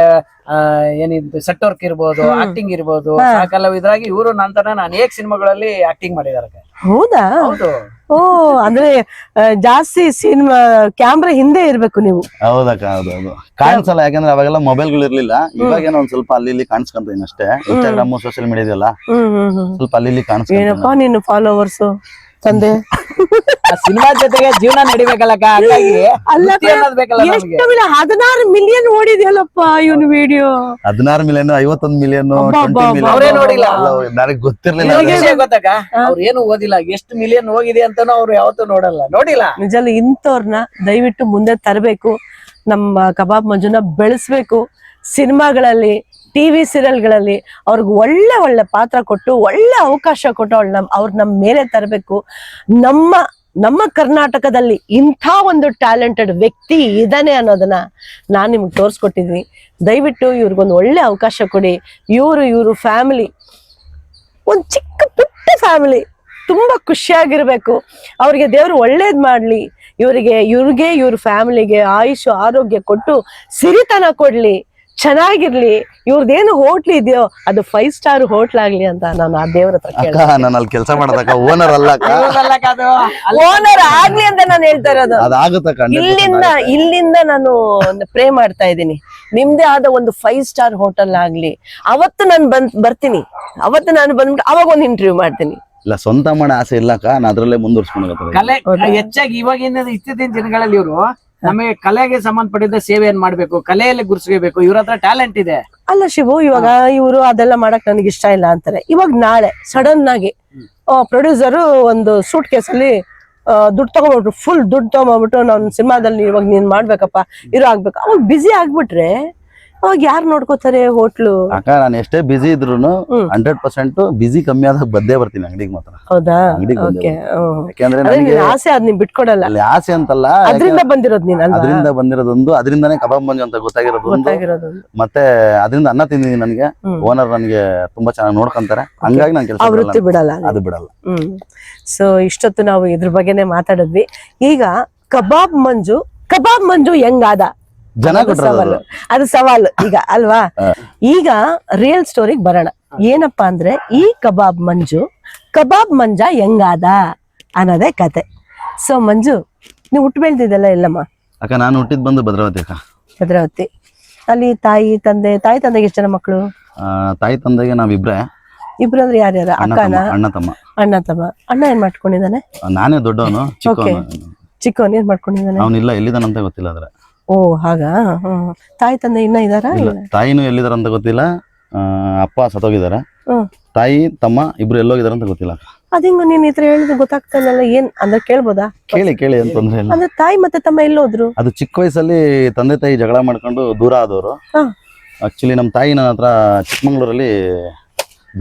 ಏನಿದ್ದು ಸೆಟ್ ವರ್ಕ್ ಇರ್ಬೋದು, ಆಕ್ಟಿಂಗ್ ಇರ್ಬೋದು, ಕಲಾವಿದರಾಗಿ ಇವರು ನಂತರ ಅನೇಕ ಸಿನಿಮಾಗಳಲ್ಲಿ ಆಕ್ಟಿಂಗ್ ಮಾಡಿದಾರೆ. ಹೌದಾ? ಹೌದು. ಓ, ಅಂದ್ರೆ ಜಾಸ್ತಿ ಸಿನಿಮಾ ಕ್ಯಾಮ್ರಾ ಹಿಂದೆ ಇರ್ಬೇಕು ನೀವು. ಹೌದಕ್ಕ, ಹೌದು. ಕಾಣಿಸಲ್ಲ, ಯಾಕಂದ್ರೆ ಅವಾಗೆಲ್ಲ ಮೊಬೈಲ್ಗಳು ಇರ್ಲಿಲ್ಲ. ಇವಾಗ ಏನೋ ಒಂದ್ ಸ್ವಲ್ಪ ಅಲ್ಲಿ ಇಲ್ಲಿ ಕಾಣಿಸ್ಕೊಂತೀನಿ ಅಷ್ಟೇ. ಇನ್ಸ್ಟಾಗ್ರಾಮ್, ಸೋಷಿಯಲ್ ಮೀಡಿಯಾ ಇದೆಯಲ್ಲ, ಸ್ವಲ್ಪ ಅಲ್ಲಿ ಇಲ್ಲಿ ಕಾಣಿಸ್ಕೊಂತೀನಿ. ಏನಪ್ಪಾ ನಿನ್ನ ಫಾಲೋವರ್ಸ್ ತಂದೆ. ಸಿನಿಮಾ ಜೊತೆಗೆ ಜೀವನ ನಡಿಬೇಕಲ್ಲಕ್ಕ, ಹಾಗಾಗಿ ಎಷ್ಟು 16 ಮಿಲಿಯನ್ ಓಡಿದೆಯಲ್ಲಪ್ಪ ಇವನು ವಿಡಿಯೋ. 16 ಮಿಲಿಯನ್, 51 ಮಿಲಿಯನ್, ಅವರೇ ನೋಡಿಲ್ಲ. ನನಗೆ ಗೊತ್ತಿರ್ಲಿಲ್ಲ. ಗೊತ್ತಕ್ಕ, ಅವ್ರು ಏನು ಓದಿಲ್ಲ, ಎಷ್ಟು ಮಿಲಿಯನ್ ಹೋಗಿದೆ ಅಂತಾನು ಅವ್ರು ಯಾವತ್ತೂ ನೋಡಿಲ್ಲ. ನಿಜಲ್ಲ, ಇಂಥವ್ರನ್ನ ದಯವಿಟ್ಟು ಮುಂದೆ ತರಬೇಕು. ನಮ್ಮ ಕಬಾಬ್ ಮಂಜುನ ಬೆಳೆಸ್ಬೇಕು. ಸಿನಿಮಾಗಳಲ್ಲಿ, ಟಿವಿ ಸೀರಿಯಲ್ಗಳಲ್ಲಿ ಅವ್ರಿಗೆ ಒಳ್ಳೆ ಒಳ್ಳೆ ಪಾತ್ರ ಕೊಟ್ಟು, ಒಳ್ಳೆ ಅವಕಾಶ ಕೊಟ್ಟು ಅವ್ರ ನಮ್ಮ ಮೇಲೆ ತರಬೇಕು. ನಮ್ಮ ಕರ್ನಾಟಕದಲ್ಲಿ ಇಂಥ ಒಂದು ಟ್ಯಾಲೆಂಟೆಡ್ ವ್ಯಕ್ತಿ ಇದಾನೆ ಅನ್ನೋದನ್ನ ನಾನು ನಿಮ್ಗೆ ತೋರಿಸ್ಕೊಟ್ಟಿದ್ದೀನಿ. ದಯವಿಟ್ಟು ಇವ್ರಿಗೊಂದು ಒಳ್ಳೆ ಅವಕಾಶ ಕೊಡಿ. ಇವರು ಫ್ಯಾಮಿಲಿ ಒಂದು ಚಿಕ್ಕ ಪುಟ್ಟ ಫ್ಯಾಮಿಲಿ, ತುಂಬಾ ಖುಷಿಯಾಗಿರ್ಬೇಕು. ಅವ್ರಿಗೆ ದೇವರು ಒಳ್ಳೇದ್ ಮಾಡ್ಲಿ. ಇವ್ರ ಫ್ಯಾಮಿಲಿಗೆ ಆಯುಷು ಆರೋಗ್ಯ ಕೊಟ್ಟು ಸಿರಿತನ ಕೊಡ್ಲಿ, ಚೆನ್ನಾಗಿರ್ಲಿ. ಇವ್ರದ್ದೇನು ಹೋಟ್ಲ್ ಇದೆಯೋ ಅದು 5 ಸ್ಟಾರ್ ಹೋಟ್ಲ್ ಆಗ್ಲಿ ಅಂತ ನಾನು ಆ ದೇವ್ರ ಹತ್ರ ಕೇಳ್ತೀನಿ. ನಾನು ಅಲ್ಲಿ ಕೆಲಸ ಮಾಡೋದಕ್ಕ, ಓನರ್ ಅಲ್ಲ, ಓನರ್ ಆಗ್ಲಿ ಅಂತ ನಾನು ಹೇಳ್ತಾ ಇರೋದು. ಅದಾಗುತ್ತಕ್ಕ. ಇಲ್ಲಿಂದ ನಾನು ಪ್ರೇ ಮಾಡ್ತಾ ಇದ್ದೀನಿ, ನಿಮ್ದೇ ಆದ ಒಂದು 5 ಸ್ಟಾರ್ ಹೋಟೆಲ್ ಆಗ್ಲಿ. ಅವತ್ತು ನಾನು ಬರ್ತೀನಿ. ಅವತ್ತು ನಾನು ಬಂದ್ಬಿಟ್ಟು ಅವಾಗ ಒಂದು ಇಂಟರ್ವ್ಯೂ ಮಾಡ್ತೀನಿ. ಇಲ್ಲ, ಸ್ವಂತ ಮಾಡೋ ಆಸೆ ಇಲ್ಲಕ್ಕ, ನಾನು ಅದ್ರಲ್ಲೇ ಮುಂದುವರ್ಸ್ಕೊಂಡು ಕಲೆ ಹೆಚ್ಚಾಗಿ ಇವಾಗ ಇತ್ತೀಚಿನ ದಿನಗಳಲ್ಲಿ ಇವರು ನಮಗೆ ಕಲೆಗೆ ಸಂಬಂಧಪಟ್ಟಿದ್ದ ಸೇವೆಯನ್ನು ಮಾಡ್ಬೇಕು, ಕಲೆಯಲ್ಲಿ ಗುರುಸ್ಕೋಬೇಕು, ಇವ್ರ ಹತ್ರ ಟ್ಯಾಲೆಂಟ್ ಇದೆ. ಅಲ್ಲ ಶಿವು, ಇವಾಗ ಇವರು ಅದೆಲ್ಲ ಮಾಡಕ್ ನನಗೆ ಇಷ್ಟ ಇಲ್ಲ ಅಂತಾರೆ. ಇವಾಗ ನಾಳೆ ಸಡನ್ ಆಗಿ ಪ್ರೊಡ್ಯೂಸರು ಒಂದು ಸೂಟ್ ಕೇಸಲ್ಲಿ ದುಡ್ಡು ತಗೊಂಡ್ಬಿಟ್ರು, ಫುಲ್ ದುಡ್ಡು ತಗೊಂಡ್ಬಿಟ್ಟು ನಾನು ಸಿನಿಮಾದಲ್ಲಿ ಇವಾಗ ನೀನ್ ಮಾಡ್ಬೇಕಪ್ಪ ಇರೋ ಆಗ್ಬೇಕು, ಅವಾಗ ಬಿಸಿ ಆಗ್ಬಿಟ್ರೆ ಅವಾಗ ಯಾರು ನೋಡ್ಕೋತಾರೆ ಹೋಟ್ಲು? ಅಕ್ಕ ನಾನು ಎಷ್ಟೇ ಬಿಸಿ ಇದ್ರು 100% ಬಿಸಿ ಕಮ್ಮಿ ಆದಾಗ ಬಂದೇ ಬರ್ತೀನಿ ಅಂಗಡಿಗೆ ಮಾತ್ರ. ಹೌದಾ? ಅಂಗಡಿಗೆ ಓಕೆ. ಯಾಕೆಂದ್ರೆ ಅದೇ ನನಗೆ ನಿನ್ ಆಸೆ ಅದ್ ನೀನ್ ಬಿಟ್ಕೊಡಲ್ಲ, ಅಲ್ಲಿ ಆಸೆ ಅಂತಲ್ಲ, ಅದ್ರಿಂದ ಬಂದಿರೋದ್ ನೀನ್ ಅಲ್ವಾ? ಅದರಿಂದ ಬಂದಿರೋದೊಂದು, ಅದರಿಂದಾನೇ ಕಬಾಬ್ ಮಂಜು ಅಂತ ಗೊತ್ತಾಗಿರೋದು ಒಂದು, ಗೊತ್ತಾಗಿರೋದು. ಮತ್ತೆ ಅದರಿಂದ ಅನ್ನ ತಿಂದಿದ್ದೀನಿ. ನನಗೆ ಓನರ್ ನನಗೆ ತುಂಬಾ ಚೆನ್ನಾಗಿ ನೋಡ್ಕೊಂತಾರೆ, ಹಂಗಾಗಿ ನಾನು ಕೆಲಸ ವೃತ್ತಿ ಬಿಡಲ್ಲ ನೀನು. ಅದು ಬಿಡಲ್ಲ. ಸೊ ಇಷ್ಟೊತ್ತು ನಾವು ಇದ್ರ ಬಗ್ಗೆನೆ ಮಾತಾಡಿದ್ವಿ. ಈಗ ಕಬಾಬ್ ಮಂಜು ಹೆಂಗಾದ ಜನ ಸವಾಲು, ಅದು ಸವಾಲು ಈಗ ಅಲ್ವಾ? ಈಗ ರಿಯಲ್ ಸ್ಟೋರಿಗೆ ಬರೋಣ. ಏನಪ್ಪಾ ಅಂದ್ರೆ ಈ ಕಬಾಬ್ ಮಂಜ ಹೆಂಗಾದ ಅನ್ನೋದೇ ಕತೆ. ಸೊ ಮಂಜು, ನೀವು ಹುಟ್ಟು ಬೆಳ್ದಿದ್ದೆಲ್ಲ ಎಲ್ಲಮ್ಮ? ಅಕ್ಕ ನಾನು ಹುಟ್ಟಿದ್ ಬಂದು ಭದ್ರಾವತಿ ಅಕ್ಕ. ಭದ್ರಾವತಿ. ಅಲ್ಲಿ ತಾಯಿ ತಂದೆಗೆ ಎಷ್ಟು ಜನ ಮಕ್ಕಳು? ತಾಯಿ ತಂದೆಗೆ ನಾವಿಬ್ರೆ. ಇಬ್ರು ಅಂದ್ರೆ ಯಾರ್ಯಾರ? ಅಕ್ಕನ? ಅಣ್ಣ ತಮ್ಮ. ಅಣ್ಣ ಏನ್ ಮಾಡ್ಕೊಂಡಿದ್ದಾನೆ? ನಾನೇ ದೊಡ್ಡವನು, ಚಿಕ್ಕವನ್ ಏನ್ ಮಾಡ್ಕೊಂಡಿದ್ದಾನೆ? ಅವನಿಲ್ಲ, ಎಲ್ಲಿದ್ದಾನಂತ ಗೊತ್ತಿಲ್ಲ. ಆದ್ರೆ ಓ ಹಾಗ. ತಾಯಿ ತಂದೆ ಇನ್ನ ಇದಾರ? ತಾಯಿನೂ ಎಲ್ಲಿದಾರ ಅಂತ ಗೊತ್ತಿಲ್ಲ, ಅಪ್ಪ ಸತ್ತೋಗಿದ್ದಾರೆ. ತಾಯಿ ತಮ್ಮ ಇಬ್ರು ಎಲ್ಲೋಗಿದಾರ ಅಂತ ಗೊತ್ತಿಲ್ಲ. ಅದಿಂಗ ನೀನ್ ಈ ತರ ಹೇಳಿದ್ರೆ ಗೊತ್ತಾಗ್ತಾ ಇಲ್ಲ. ಏನ್ ಅಂದ್ರೆ ಕೇಳ್ಬೋದಾ? ಕೇಳಿ ಏನ್ ತೊಂದ್ರೆ ಇಲ್ಲ. ಅಂದ್ರೆ ತಾಯಿ ಮತ್ತೆ ತಮ್ಮ ಎಲ್ಲೋದ್ರು? ಅದು ಚಿಕ್ಕ ವಯಸ್ಸಲ್ಲಿ ತಂದೆ ತಾಯಿ ಜಗಳ ಮಾಡ್ಕೊಂಡು ದೂರ ಆದವರು. ಆಕ್ಚುಲಿ ನಮ್ಮ ತಾಯಿ ನನ್ನ ಹತ್ರ ಚಿಕ್ಕಮಂಗ್ಳೂರಲ್ಲಿ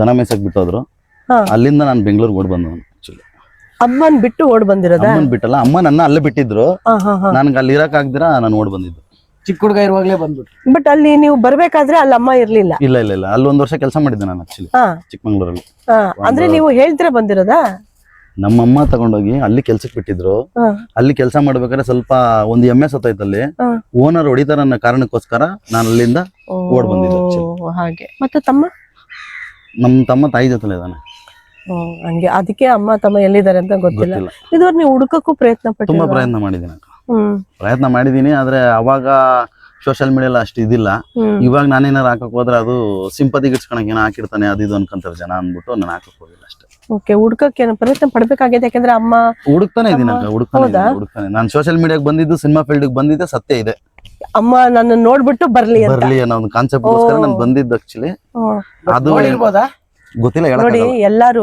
ದನ ಮೇಯ್ಸಕ್ ಬಿಟ್ಟೋದ್ರು. ಅಲ್ಲಿಂದ ನಾನು ಬೆಂಗಳೂರಿಗೆ ಓಡ್ ಬಂದವನು. ಆಕ್ಚುಲಿ ಅಮ್ಮನ್ ಬಿಟ್ಟು ಓಡ್ ಬಂದಿರೋದ? ಅಮ್ಮನ್ ಬಿಟ್ಟಲ್ಲ, ಅಮ್ಮ ನನ್ನ ಅಲ್ಲೇ ಬಿಟ್ಟಿದ್ರು. ನನ್ಗೆ ಅಲ್ಲಿ ಇರಕ್ ಆಗ್ದಿರ ನಾನು ಓಡ್ ಬಂದಿದ್ದು. ಚಿಕ್ಕ ಹುಡುಗ ಇರುವಾಗ್ಲೇ ಬಂದ್ಬಿಟ್ಟು. ಬಟ್ ಅಲ್ಲಿ ನೀವು ಬರ್ಬೇಕಾದ್ರೆ ಅಲ್ಲಿ ಅಮ್ಮ ಇರ್ಲಿಲ್ಲ? ಇಲ್ಲ ಅಲ್ಲಿ 1 ವರ್ಷ ಕೆಲಸ ಮಾಡಿದ್ದೆ ನಾನು ಆಕ್ಚುಲಿ ಚಿಕ್ಕಮಂಗ್ಳೂರಲ್ಲಿ. ಅಂದ್ರೆ ನೀವು ಹೇಳ್ತೀರಾ ಬಂದಿರೋದಾ? ನಮ್ಮಮ್ಮ ತಗೊಂಡೋಗಿ ಅಲ್ಲಿ ಕೆಲ್ಸಕ್ಕೆ ಬಿಟ್ಟಿದ್ರು. ಅಲ್ಲಿ ಕೆಲಸ ಮಾಡ್ಬೇಕಾದ್ರೆ ಸ್ವಲ್ಪ ಒಂದು ಎಮ್ಮೆ ಸತ್ತೋಯ್ತಲ್ಲಿ, ಓನರ್ ಹೊಡಿತಾರ ಅನ್ನೋ ಕಾರಣಕ್ಕೋಸ್ಕರ ನಾನು ಅಲ್ಲಿಂದ ಓಡ್ ಬಂದಿದ್ದೆ. ಹಾಗೆ. ಮತ್ತೆ ತಮ್ಮ? ನಮ್ ತಮ್ಮ ತಾಯಿ ಜೊತೆ ಇದ್ದಾನೆ. ಹಂಗೆ, ಅದಕ್ಕೆ ಅಮ್ಮ ತಮ್ಮ ಎಲ್ಲಿದ್ದಾರೆ ಅಂತ ಗೊತ್ತಿಲ್ಲ. ಇದುವರೆ ನೀವು ಹುಡುಕಕ್ಕೂ ಪ್ರಯತ್ನ ಪಟ್ಟು? ತುಂಬಾ ಪ್ರಯತ್ನ ಮಾಡಿದೀನಿ. ಆದ್ರೆ ಅವಾಗ ಸೋಷಿಯಲ್ ಮೀಡಿಯಾ ಅಷ್ಟು ಇದಿಲ್ಲ. ಇವಾಗ ನಾನೇನಾರು ಹಾಕಕ್ ಹೋದ್ರೆ ಅದು ಸಿಂಪತಿ ಗಿಟ್ಸ್ಕೊಳಕ್ ಏನೋ ಹಾಕಿರ್ತಾನೆ ಅದು ಇದು ಅನ್ಕೊಂತಾರೆ ಜನ ಅಂದ್ಬಿಟ್ಟು ನಾನು ಹಾಕಕ್ ಹೋಗಿಲ್ಲ ಅಷ್ಟೇ. ಓಕೆ. ಹುಡ್ಕಕ್ಕೆ ಪ್ರಯತ್ನ ಪಡ್ಬೇಕಾಗಿದೆ, ಯಾಕಂದ್ರೆ ಅಮ್ಮ ಹುಡುಕ್ತಾನೆ ಇದೀನಿ. ಹುಡುಕ್ತಾನೆ ನಾನು ಸೋಷಿಯಲ್ ಮೀಡಿಯಾಕ್ ಬಂದಿದ್ದು, ಸಿನಿಮಾ ಫೀಲ್ಡ್ ಬಂದಿದ್ದೆ ಸತ್ಯ ಇದೆ. ಅಮ್ಮ ನನ್ನ ನೋಡ್ಬಿಟ್ಟು ಬರ್ಲಿ ಅನ್ನೋ ಒಂದು ಕಾನ್ಸೆಪ್ಟ್ ಗೋಸ್ಕರ ನಾನು ಬಂದಿದ್ದು. ಆಕ್ಚುಲಿ ಅದು ಗೊತ್ತಿಲ್ಲ. ನೋಡಿ, ಎಲ್ಲಾರು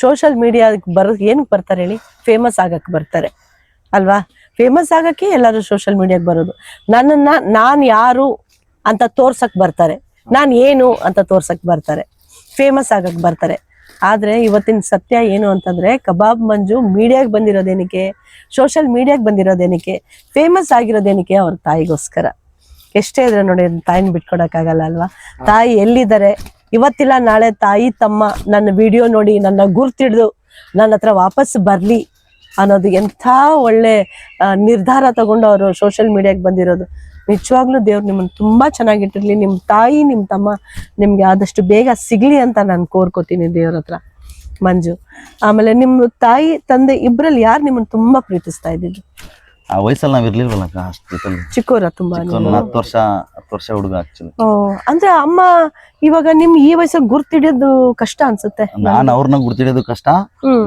ಸೋಷಿಯಲ್ ಮೀಡಿಯಾ ಏನಕ್ಕೆ ಬರ್ತಾರೆ ಹೇಳಿ? ಫೇಮಸ್ ಆಗಕ್ ಬರ್ತಾರೆ ಅಲ್ವಾ? ಫೇಮಸ್ ಆಗಕ್ಕೆ ಎಲ್ಲಾರು ಸೋಷಿಯಲ್ ಮೀಡಿಯಾಕ್ ಬರೋದು. ನಾನ್ ಯಾರು ಅಂತ ತೋರ್ಸಕ್ ಬರ್ತಾರೆ, ನಾನ್ ಏನು ಅಂತ ತೋರ್ಸಕ್ ಬರ್ತಾರೆ, ಫೇಮಸ್ ಆಗಕ್ ಬರ್ತಾರೆ. ಆದ್ರೆ ಇವತ್ತಿನ ಸತ್ಯ ಏನು ಅಂತಂದ್ರೆ, ಕಬಾಬ್ ಮಂಜು ಮೀಡಿಯಾಗ್ ಬಂದಿರೋದೇನಕ್ಕೆ, ಸೋಷಿಯಲ್ ಮೀಡಿಯಾಗ್ ಬಂದಿರೋದೇನಕ್ಕೆ, ಫೇಮಸ್ ಆಗಿರೋದೇನಕ್ಕೆ? ಅವ್ರ ತಾಯಿಗೋಸ್ಕರ. ಎಷ್ಟೇ ಇದ್ರೆ ನೋಡಿ, ತಾಯಿನ ಬಿಟ್ಕೊಡಕ್ಕಾಗಲ್ಲ ಅಲ್ವಾ? ತಾಯಿ ಎಲ್ಲಿದ್ದಾರೆ? ಇವತ್ತಿಲ್ಲ ನಾಳೆ ತಾಯಿ ತಮ್ಮ ನನ್ನ ವಿಡಿಯೋ ನೋಡಿ ನನ್ನ ಗುರ್ತಿಡ್ದು ನನ್ನ ಹತ್ರ ವಾಪಸ್ ಬರ್ಲಿ ಅನ್ನೋದು ಎಂಥ ಒಳ್ಳೆ ನಿರ್ಧಾರ ತಗೊಂಡು ಅವರು ಸೋಷಿಯಲ್ ಮೀಡಿಯಾಗೆ ಬಂದಿರೋದು. ನಿಜವಾಗ್ಲೂ ದೇವ್ರು ನಿಮ್ಮನ್ನ ತುಂಬಾ ಚೆನ್ನಾಗಿಟ್ಟಿರ್ಲಿ. ನಿಮ್ಮ ತಾಯಿ ನಿಮ್ಮ ತಮ್ಮ ನಿಮ್ಗೆ ಆದಷ್ಟು ಬೇಗ ಸಿಗ್ಲಿ ಅಂತ ನಾನು ಕೋರ್ಕೋತೀನಿ ದೇವ್ರ ಹತ್ರ. ಮಂಜು, ಆಮೇಲೆ ನಿಮ್ಮ ತಾಯಿ ತಂದೆ ಇಬ್ರಲ್ಲಿ ಯಾರು ನಿಮ್ಮನ್ನ ತುಂಬಾ ಪ್ರೀತಿಸ್ತಾ ಇದ್ದಿದ್ದು? ಆ ವಯಸ್ಸಲ್ಲಿ ನಾವ್ ಇರ್ಲಿಲ್ವಲ್ಲ ಅಷ್ಟು ಚಿಕ್ಕವರ? ತುಂಬಾ 10 ವರ್ಷ ಹುಡುಗ ಆಕ್ಚುಲಿ. ಅಂದ್ರೆ ಅಮ್ಮ ಇವಾಗ ನಿಮ್ ಈ ವಯಸ್ಸಲ್ಲಿ ಗುರ್ತಿಡಿಯೋದು ಕಷ್ಟ ಅನ್ಸುತ್ತೆ. ನಾನು ಅವ್ರನ್ನ ಗುರ್ತಿಡಿಯೋದು ಕಷ್ಟ,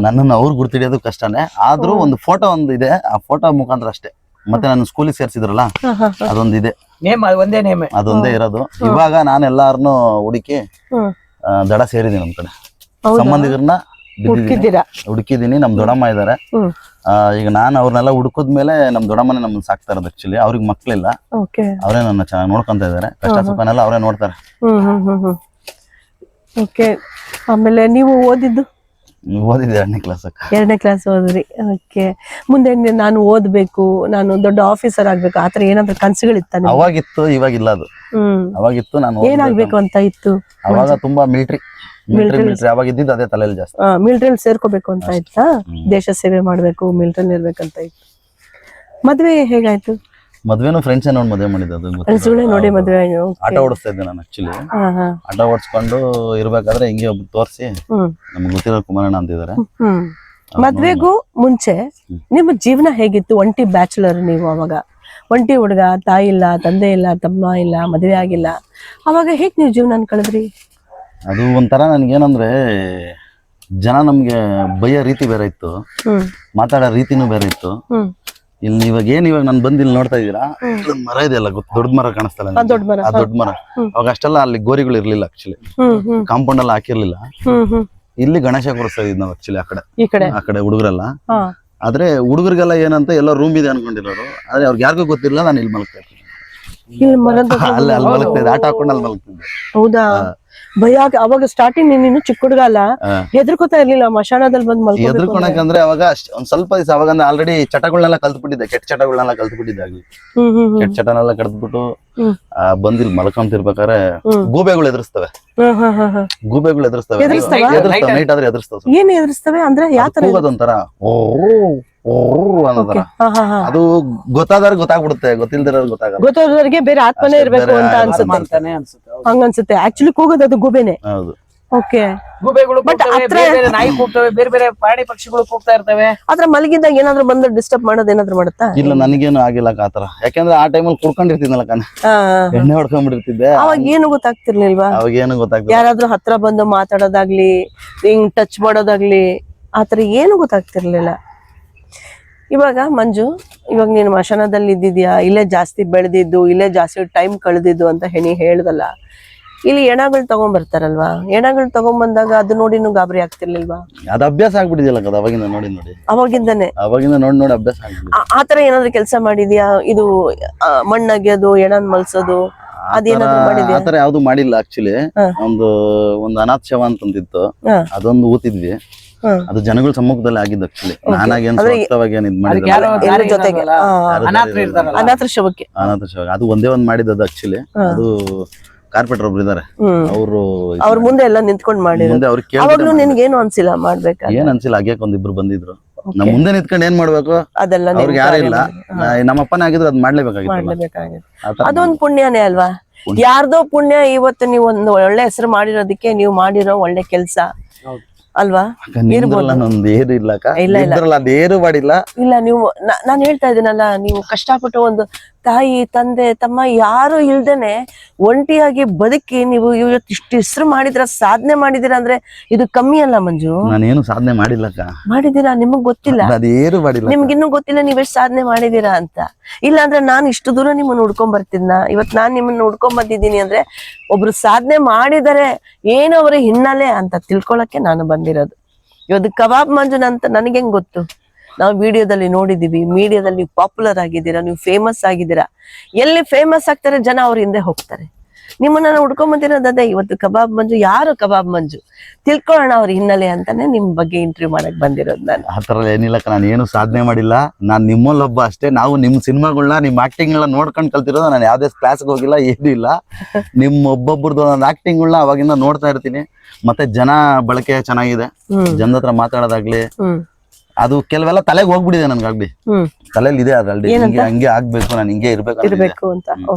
ನನ್ನನ್ನು ಅವ್ರು ಗುರ್ತಿಡಿಯೋದು ಕಷ್ಟನೇ. ಆದ್ರೂ ಒಂದು ಫೋಟೋ ಒಂದು ಇದೆ, ಆ ಫೋಟೋ ಮುಖಾಂತರ ಅಷ್ಟೇ. ಮತ್ತೆ ನಾನು ಸ್ಕೂಲಿಗೆ ಸೇರ್ಸಿದ್ರಲ್ಲ ಅದೊಂದಿದೆ, ಅದೊಂದೇ ಇರೋದು. ಇವಾಗ ನಾನು ಎಲ್ಲಾರನ್ನು ಹುಡುಕಿ ದಡ ಸೇರಿದೀನಿ. ನಮ್ ಕಡೆ ಸಂಬಂಧಿಕರನ್ನ ಹುಡುಕಿದೀನಿ. ನಮ್ ದೊಡ್ಡಮ್ಮ ಇದಾರೆ. ಈಗ ನಾನು ಅವ್ರನ್ನೆಲ್ಲ ಹುಡುಕದ್ಮೇಲೆ ನಮ್ ದೊಡ್ಡಮ್ಮನೆ ನಮ್ಮನ್ನ ಸಾಕ್ತಾ ಇರೋದು. ಆಕ್ಚುಲಿ ಅವ್ರಿಗೆ ಮಕ್ಳಿಲ್ಲ, ಅವರೇ ನನ್ನ ಚೆನ್ನಾಗಿ ನೋಡ್ಕೊಂತ ಇದಾರೆ. ಕಷ್ಟ ಸುಖನೆಲ್ಲ ಅವರೇ ನೋಡ್ತಾರೆ. ಆಮೇಲೆ ನೀವು ಓದಿದ್ದು? ಓದಿದ್ದೆ 2ನೇ ಕ್ಲಾಸ್. 2ನೇ ಕ್ಲಾಸ್ ಓದ್ರಿ. ಓಕೆ. ಮುಂದೆ ನಾನು ಓದ್ಬೇಕು, ನಾನು ದೊಡ್ಡ ಆಫೀಸರ್ ಆಗ್ಬೇಕು, ಆತರ ಏನಾದ್ರು ಕನ್ಸುಗಳಿತ್ತ? ಅವಾಗಿತ್ತು, ಇವಾಗಿಲ್ಲ. ಅದು ಅವಾಗಿತ್ತು. ನಾನು ಏನಾಗ್ಬೇಕು ಅಂತ ಇತ್ತು ಅವಾಗ? ತುಂಬಾ ಮಿಲಿಟರಿ ಅವಾಗ ಇದ್ದಿದ್ದು ಅದೇ ತಲೆಯಲ್ಲಿ ಜಾಸ್ತಿ. ಮಿಲಿಟರಿಯಲ್ಲಿ ಸೇರ್ಕೋಬೇಕು ಅಂತ ಇತ್ತಾ? ದೇಶ ಸೇವೆ ಮಾಡ್ಬೇಕು, ಮಿಲಿಟರಿ ಇರ್ಬೇಕಂತ ಇತ್ತು. ಮದ್ವೆ ಹೇಗಾಯ್ತು? ಮದ್ವೆನು ಫ್ರೆಂಡ್ಸ್ ನೋಡಿ ಮದ್ವೆ ಮಾಡಿದ್ದು. ನೋಡಿ ಮದ್ವೆ ಆಟೋ ಓಡಿಸ್ತಾ ಇದ್ದೆ ನಾನು. ಆಕ್ಚುಲಿ ಆಟೋ ಓಡಿಸ್ಕೊಂಡು ಇರ್ಬೇಕಾದ್ರೆ ಹಿಂಗೆ ಒಬ್ರು ತೋರಿಸಿ, ನಮ್ಗೆ ಗೊತ್ತಿರೋ ಕುಮಾರಣ್ಣ ಅಂತಿದ್ದಾರೆ. ಮದ್ವೆಗೂ ಮುಂಚೆ ನಿಮ್ಮ ಜೀವನ ಹೇಗಿತ್ತು? ಒಂಟಿ ಬ್ಯಾಚುಲರ್ ನೀವು. ಅವಾಗ ಒಂಟಿ ಹುಡುಗ, ತಾಯಿ ಇಲ್ಲ, ತಂದೆ ಇಲ್ಲ, ತಮ್ಮ ಇಲ್ಲ, ಮದ್ವೆ ಆಗಿಲ್ಲ. ಅವಾಗ ಹೇಗ್ ನೀವು ಜೀವನ ಕಳೆದ್ರಿ? ಅದು ಒಂಥರ ನನ್ಗೇನಂದ್ರೆ, ಜನ ನಮ್ಗೆ ಬೈಯೋ ರೀತಿ ಬೇರೆ ಇತ್ತು, ಮಾತಾಡೋ ರೀತಿನೂ ಬೇರೆ ಇತ್ತು. ಇಲ್ಲಿ ಇವಾಗ ನಾನು ಬಂದು ಇಲ್ಲಿ ನೋಡ್ತಾ ಇದೀರಾ, ಇಲ್ಲೊಂದ್ ಮರ ಇದೆಯಲ್ಲ ದೊಡ್ಡ ಮರ ಕಾಣಿಸ್ತಲ್ಲ ನಿಮ್ಗೆ? ದೊಡ್ಡ ಮರ ಆ ದೊಡ್ಡ ಮರ ಅವಾಗ ಅಷ್ಟೆಲ್ಲ ಅಲ್ಲಿ ಗೋರಿಗಳು ಇರ್ಲಿಲ್ಲ ಆಕ್ಚುಲಿ, ಕಾಂಪೌಂಡ್ ಎಲ್ಲ ಹಾಕಿರ್ಲಿಲ್ಲ. ಇಲ್ಲಿ ಗಣೇಶ ಕೂರಿಸ್ತಾ ಇದ್ ನಾವು ಆಕ್ಚುಲಿ ಆ ಕಡೆ ಹುಡುಗರೆಲ್ಲ. ಆದ್ರೆ ಹುಡುಗರಿಗೆಲ್ಲ ಏನಂತ ಎಲ್ಲ ರೂಮ್ ಇದೆ ಅನ್ಕೊಂಡಿರೋರು, ಆದ್ರೆ ಅವ್ರಿಗೆ ಯಾರಿಗೂ ಗೊತ್ತಿಲ್ಲ ನಾನು ಇಲ್ಲಿ ಮಲಗ್ತಾ ಇರ್ತೀನಿ. ಅಲ್ಲಿ ಮಲಗ್ತಾ ಇದ್ದೆ, ಆಟ ಹಾಕೊಂಡು ಅಲ್ಲಿ ಮಲಗ್ತಿದ್ದೆ. ಹೌದಾ? ಭಯ ಅವಾಗ ಸ್ಟಾರ್ಟಿಂಗ್ ನೀನು ಚಿಕ್ಕ ಹುಡುಗ ಅಲ್ಲ, ಹೆದರ್ಕೋತಾ ಇರ್ಲಿಲ್ಲ ಮಶಾನದಲ್ಲಿ ಬಂದ್ ಎದ್ರಕೊಳಕಂದ್ರೆ ಅವಾಗ ಒಂದ್ ಸ್ವಲ್ಪ ದಿವಸ ಅವಾಗ ಆಲ್ರೆಡಿ ಚಟಗಳನ್ನೆಲ್ಲ ಕಲ್ತ್ಬಿಟ್ಟಿದ್ದೆ, ಕೆಟ್ಟ ಚಟಗಳನ್ನೆಲ್ಲ ಕಲ್ತ್ಬಿಟ್ಟಿದ್ದೆ ಆಗ್ಲಿ. ಕೆಟ್ಟ ಚಟನೆಲ್ಲ ಕಲ್ತ್ಬಿಟ್ಟು ಬಂದಿಲ್ ಮಲ್ಕೊಂತಿರ್ಬೇಕಾದ್ರೆ ಗೂಬೆಗಳು ಎದುರಿಸ್ತವೆ, ನೈಟ್ ಆದ್ರೆ ಎದುರಿಸ್ತವೆ. ಏನ್ ಎದುರಿಸ್ತವೆ ಅಂದ್ರೆ ಯಾವ ತರ? ಒಂಥರ ಅನ್ನೋದರ, ಅದು ಗೊತ್ತಾದ್ರೆ ಗೊತ್ತಾಗ್ಬಿಡುತ್ತೆ, ಗೊತ್ತಿಲ್ದಿರೋರು ಗೊತ್ತಾಗಲ್ಲ. ಗೊತ್ತಾದವರಿಗೆ ಬೇರೆ ಆತ್ಮನೇ ಇರ್ಬೇಕು ಅಂತ ಅನ್ಸುತ್ತೆ, ಹಂಗನ್ಸುತ್ತೆ. ಆಕ್ಚುಲಿ ಕೂಗೋದು ಅದು ಗುಬೆನೆ. ಹೌದು. ಓಕೆ. ಗೂಬೆಗಳು ನಾಯಿ ಕೂಗ್ತವೆ, ಬೇರೆ ಬೇರೆ ಪ್ರಾಣಿ ಪಕ್ಷಿಗಳು ಕೂಗ್ತಾ ಇರ್ತವೆ. ಆದ್ರೆ ಮಲಗಿದ್ದಾಗ ಏನಾದ್ರು ಬಂದು ಡಿಸ್ಟರ್ಬ್ ಮಾಡೋದು ಏನಾದ್ರು ಮಾಡುತ್ತಾ? ಇಲ್ಲ, ನನಗೇನು ಆಗಿಲ್ಲ ಆತರ. ಯಾಕಂದ್ರೆ ಆ ಟೈಮಲ್ಲಿ ಕುಡ್ಕೊಂಡಿರ್ತೀನಲ್ಲ ಕಣ, ಎಣ್ಣೆ ಹೊಡ್ಕೊಂಡ್ಬಿಟ್ಟಿರ್ತಿದ್ದೆ. ಅವಾಗ ಏನು ಗೊತ್ತಾಗ್ತಿರ್ಲಿಲ್ವಾ? ಅವಾಗ ಏನು ಗೊತ್ತಾಗ್ತಿಲ್ಲ. ಯಾರಾದ್ರೂ ಹತ್ರ ಬಂದು ಮಾತಾಡೋದಾಗ್ಲಿ, ಹಿಂಗ್ ಟಚ್ ಮಾಡೋದಾಗ್ಲಿ, ಆತರ ಏನು ಗೊತ್ತಾಗ್ತಿರ್ಲಿಲ್ಲ. ಇವಾಗ ಮಂಜು, ಇವಾಗ ನೀನು ಮಶಾನದಲ್ಲಿ ಇದ್ದಿದ್ಯಾ, ಇಲ್ಲೇ ಜಾಸ್ತಿ ಬೆಳೆದಿದ್ದು, ಇಲ್ಲೇ ಜಾಸ್ತಿ ಟೈಮ್ ಕಳೆದಿದ್ದು ಅಂತ ಹೇಳ್ದಲ್ಲ. ಇಲ್ಲಿ ಎಣಗಳು ತಗೊಂಡ್ಬರ್ತಾರಲ್ವಾ, ಎಣಗಳು ತಗೊಂಡ್ಬಂದಾಗ ಅದು ನೋಡಿ ಗಾಬರಿ ಆಗ್ತಿರ್ಲಿಲ್ವಾ? ಅದು ಅಭ್ಯಾಸ ಆಗ್ಬಿಟ್ಟಿದ್ಯಲ್ಲ ಕದ, ಅವಾಗಿಂದ ನೋಡಿ ಅವಾಗಿಂದಾನೆ ನೋಡಿ ಅಭ್ಯಾಸ ಆಗ್ಬಿಟ್ಟಿದೆ. ಆತರ ಏನಾದ್ರು ಕೆಲಸ ಮಾಡಿದ್ಯಾ? ಇದು ಮಣ್ಣಾಗ್ಯೋದು, ಎಣನ್ ಮಲ್ಸೋದು, ಅದೇನಾದ್ರು ಮಾಡಿದ್ಯಾ? ಆತರ ಯಾವ್ದು ಮಾಡಿಲ್ಲ ಆಕ್ಚುಲಿ. ಒಂದು ಅನಾಥ ಶವ ಅಂತಂದಿತ್ತು, ಅದೊಂದು ಊತಿದ್ವಿ. ಅದು ಜನಗಳ ಸಮ್ಮುಖದಲ್ಲಿ ಆಗಿದ್ದು ಆಕ್ಚುಲಿ. ನಾನಾಗೇನು ಸ್ವಂತವಾಗಿ ಏನ್ ಇದ್ ಮಾಡಿಲ್ಲ, ಅನಾಥ ಶವಕ್ಕೆ. ಅದು ಒಂದೇ ಒಂದ್ ಮಾಡಿದ್ದು ಆಕ್ಚುಲಿ. ಅದು ಕಾರ್ಪೆಂಟರ್ ಒಬ್ರು ಇದಾರೆ, ಅವ್ರ ಮುಂದೆ ಎಲ್ಲ ನಿಂತ್ಕೊಂಡ್ ಮಾಡಿದ್ರು. ಅವಾಗ್ಲೂ ನಿನ್ಗೇನು ಅನ್ಸಿಲ್ಲ ಮಾಡ್ಬೇಕಾ? ಏನ್ ಅನ್ಸಿಲ್ಲ, ಆಗ್ಯಾಕ ಒಂದಿಬ್ರು ಬಂದಿದ್ರು. ನಮ್ ಮುಂದೆ ನಿಂತ್ಕೊಂಡು ಏನ್ ಮಾಡ್ಬೇಕು, ಅದೆಲ್ಲ ಅವ್ರಿಗೆ ಯಾರು ಇಲ್ಲ. ನಮ್ಮಪ್ಪನೇ ಆಗಿದ್ರು, ಅದ್ ಮಾಡ್ಲೇಬೇಕಾಗಿತ್ತು. ಅದೊಂದ್ ಪುಣ್ಯನೇ ಅಲ್ವಾ? ಯಾರ್ದೋ ಪುಣ್ಯ ಇವತ್ತು ನೀವು ಒಂದು ಒಳ್ಳೆ ಹೆಸರು ಮಾಡಿರೋದಕ್ಕೆ ನೀವು ಮಾಡಿರೋ ಒಳ್ಳೆ ಕೆಲ್ಸ ಅಲ್ವಾ? ಏನು ಇಲ್ಲ, ಅದೇನು ಮಾಡಿಲ್ಲ. ಇಲ್ಲ, ನೀವು ನಾನು ಹೇಳ್ತಾ ಇದ್ದೀನಲ್ಲ, ನೀವು ಕಷ್ಟಪಟ್ಟು ಒಂದು ತಾಯಿ ತಂದೆ ತಮ್ಮ ಯಾರು ಇಲ್ದೇನೆ ಒಂಟಿಯಾಗಿ ಬದುಕಿ ನೀವು ಇವತ್ತು ಇಷ್ಟು ಹೆಸರು ಮಾಡಿದ್ರ, ಸಾಧನೆ ಮಾಡಿದೀರಾ ಅಂದ್ರೆ ಇದು ಕಮ್ಮಿ ಅಲ್ಲ ಮಂಜು. ನಾನೇನು ಸಾಧನೆ ಮಾಡಿಲ್ಲ. ಮಾಡಿದೀರಾ? ನಿಮಗ್ ಗೊತ್ತಿಲ್ಲ, ಅದೇನು ಮಾಡಿಲ್ಲ. ನಿಮ್ಗಿನ್ನೂ ಗೊತ್ತಿಲ್ಲ ನೀವ್ ಎಷ್ಟು ಸಾಧನೆ ಮಾಡಿದೀರಾ ಅಂತ. ಇಲ್ಲ ಅಂದ್ರೆ ನಾನು ಇಷ್ಟು ದೂರ ನಿಮ್ಮನ್ನ ಹುಡ್ಕೊಂಡ್ ಬರ್ತಿದ್ನ? ಇವತ್ ನಾನ್ ನಿಮ್ಮನ್ನ ಹುಡ್ಕೊಂಡ್ ಬಂದಿದ್ದೀನಿ ಅಂದ್ರೆ ಒಬ್ರು ಸಾಧನೆ ಮಾಡಿದರೆ ಏನು ಅವರ ಹಿನ್ನೆಲೆ ಅಂತ ತಿಳ್ಕೊಳಕ್ಕೆ ನಾನು ಬಂದಿರೋದು. ಇವತ್ತು ಕಬಾಬ್ ಮಂಜುನ್ ಅಂತ ನನಗೆ ಹೆಂಗ್ ಗೊತ್ತು? ನಾವು ವಿಡಿಯೋದಲ್ಲಿ ನೋಡಿದೀವಿ, ಮೀಡಿಯಾದಲ್ಲಿ ನೀವು ಪಾಪ್ಯುಲರ್ ಆಗಿದ್ದೀರಾ, ನೀವು ಫೇಮಸ್ ಆಗಿದ್ದೀರಾ. ಎಲ್ಲಿ ಫೇಮಸ್ ಆಗ್ತಾರೆ ಜನ ಅವ್ರ ಹಿಂದೆ ಹೋಗ್ತಾರೆ. ನಿಮ್ಮನ್ನ ನಾನು ಹುಡ್ಕೊಂಡ್ ಬಂದಿರೋದೇ ಇವತ್ತು ಕಬಾಬ್ ಮಂಜು. ಯಾರು ಕಬಾಬ್ ಮಂಜು ತಿಳ್ಕೊಳ್ಳೋಣ ಅವ್ರ ಹಿನ್ನೆಲೆ ಅಂತಾನೆ ನಿಮ್ ಬಗ್ಗೆ ಇಂಟರ್ವ್ಯೂ ಮಾಡಕ್ ಬಂದಿರೋದು ನಾನು. ಆತರ ಏನಿಲ್ಲ, ನಾನು ಏನು ಸಾಧನೆ ಮಾಡಿಲ್ಲ. ನಾನ್ ನಿಮ್ಮಲ್ಲೊಬ್ಬ ಅಷ್ಟೇ. ನಾವು ನಿಮ್ ಸಿನಿಮಾಗಳನ್ನ, ನಿಮ್ ಆಕ್ಟಿಂಗ್ ಎಲ್ಲ ನೋಡ್ಕೊಂಡ್ ಕಲ್ತಿರೋದು. ನಾನು ಯಾವ್ದೇ ಕ್ಲಾಸ್ಗೆ ಹೋಗಿಲ್ಲ, ಏನೂ ಇಲ್ಲ. ನಿಮ್ ಒಬ್ಬೊಬ್ರದ್ದು ಒಂದೊಂದು ಆಕ್ಟಿಂಗ್ಗಳನ್ನ ಅವಾಗಿಂದ ನೋಡ್ತಾ ಇರ್ತೀನಿ. ಮತ್ತೆ ಜನ ಬಳಕೆ ಚೆನ್ನಾಗಿದೆ, ಜನದ ಹತ್ರ ಮಾತಾಡೋದಾಗ್ಲಿ, ಅದು ಕೆಲವೆಲ್ಲ ತಲೆಗೆ ಹೋಗ್ಬಿಟ್ಟಿದೆ ನನ್ಗಾಗ್ಲಿ. ತಲೆಯಲ್ಲಿ ಇದೆ ಅದು ಆಲ್ರೆಡಿ, ಹಂಗೆ ಆಗ್ಬೇಕು, ನಾನು ಹಿಂಗೆ ಇರ್ಬೇಕು ಅಂತ.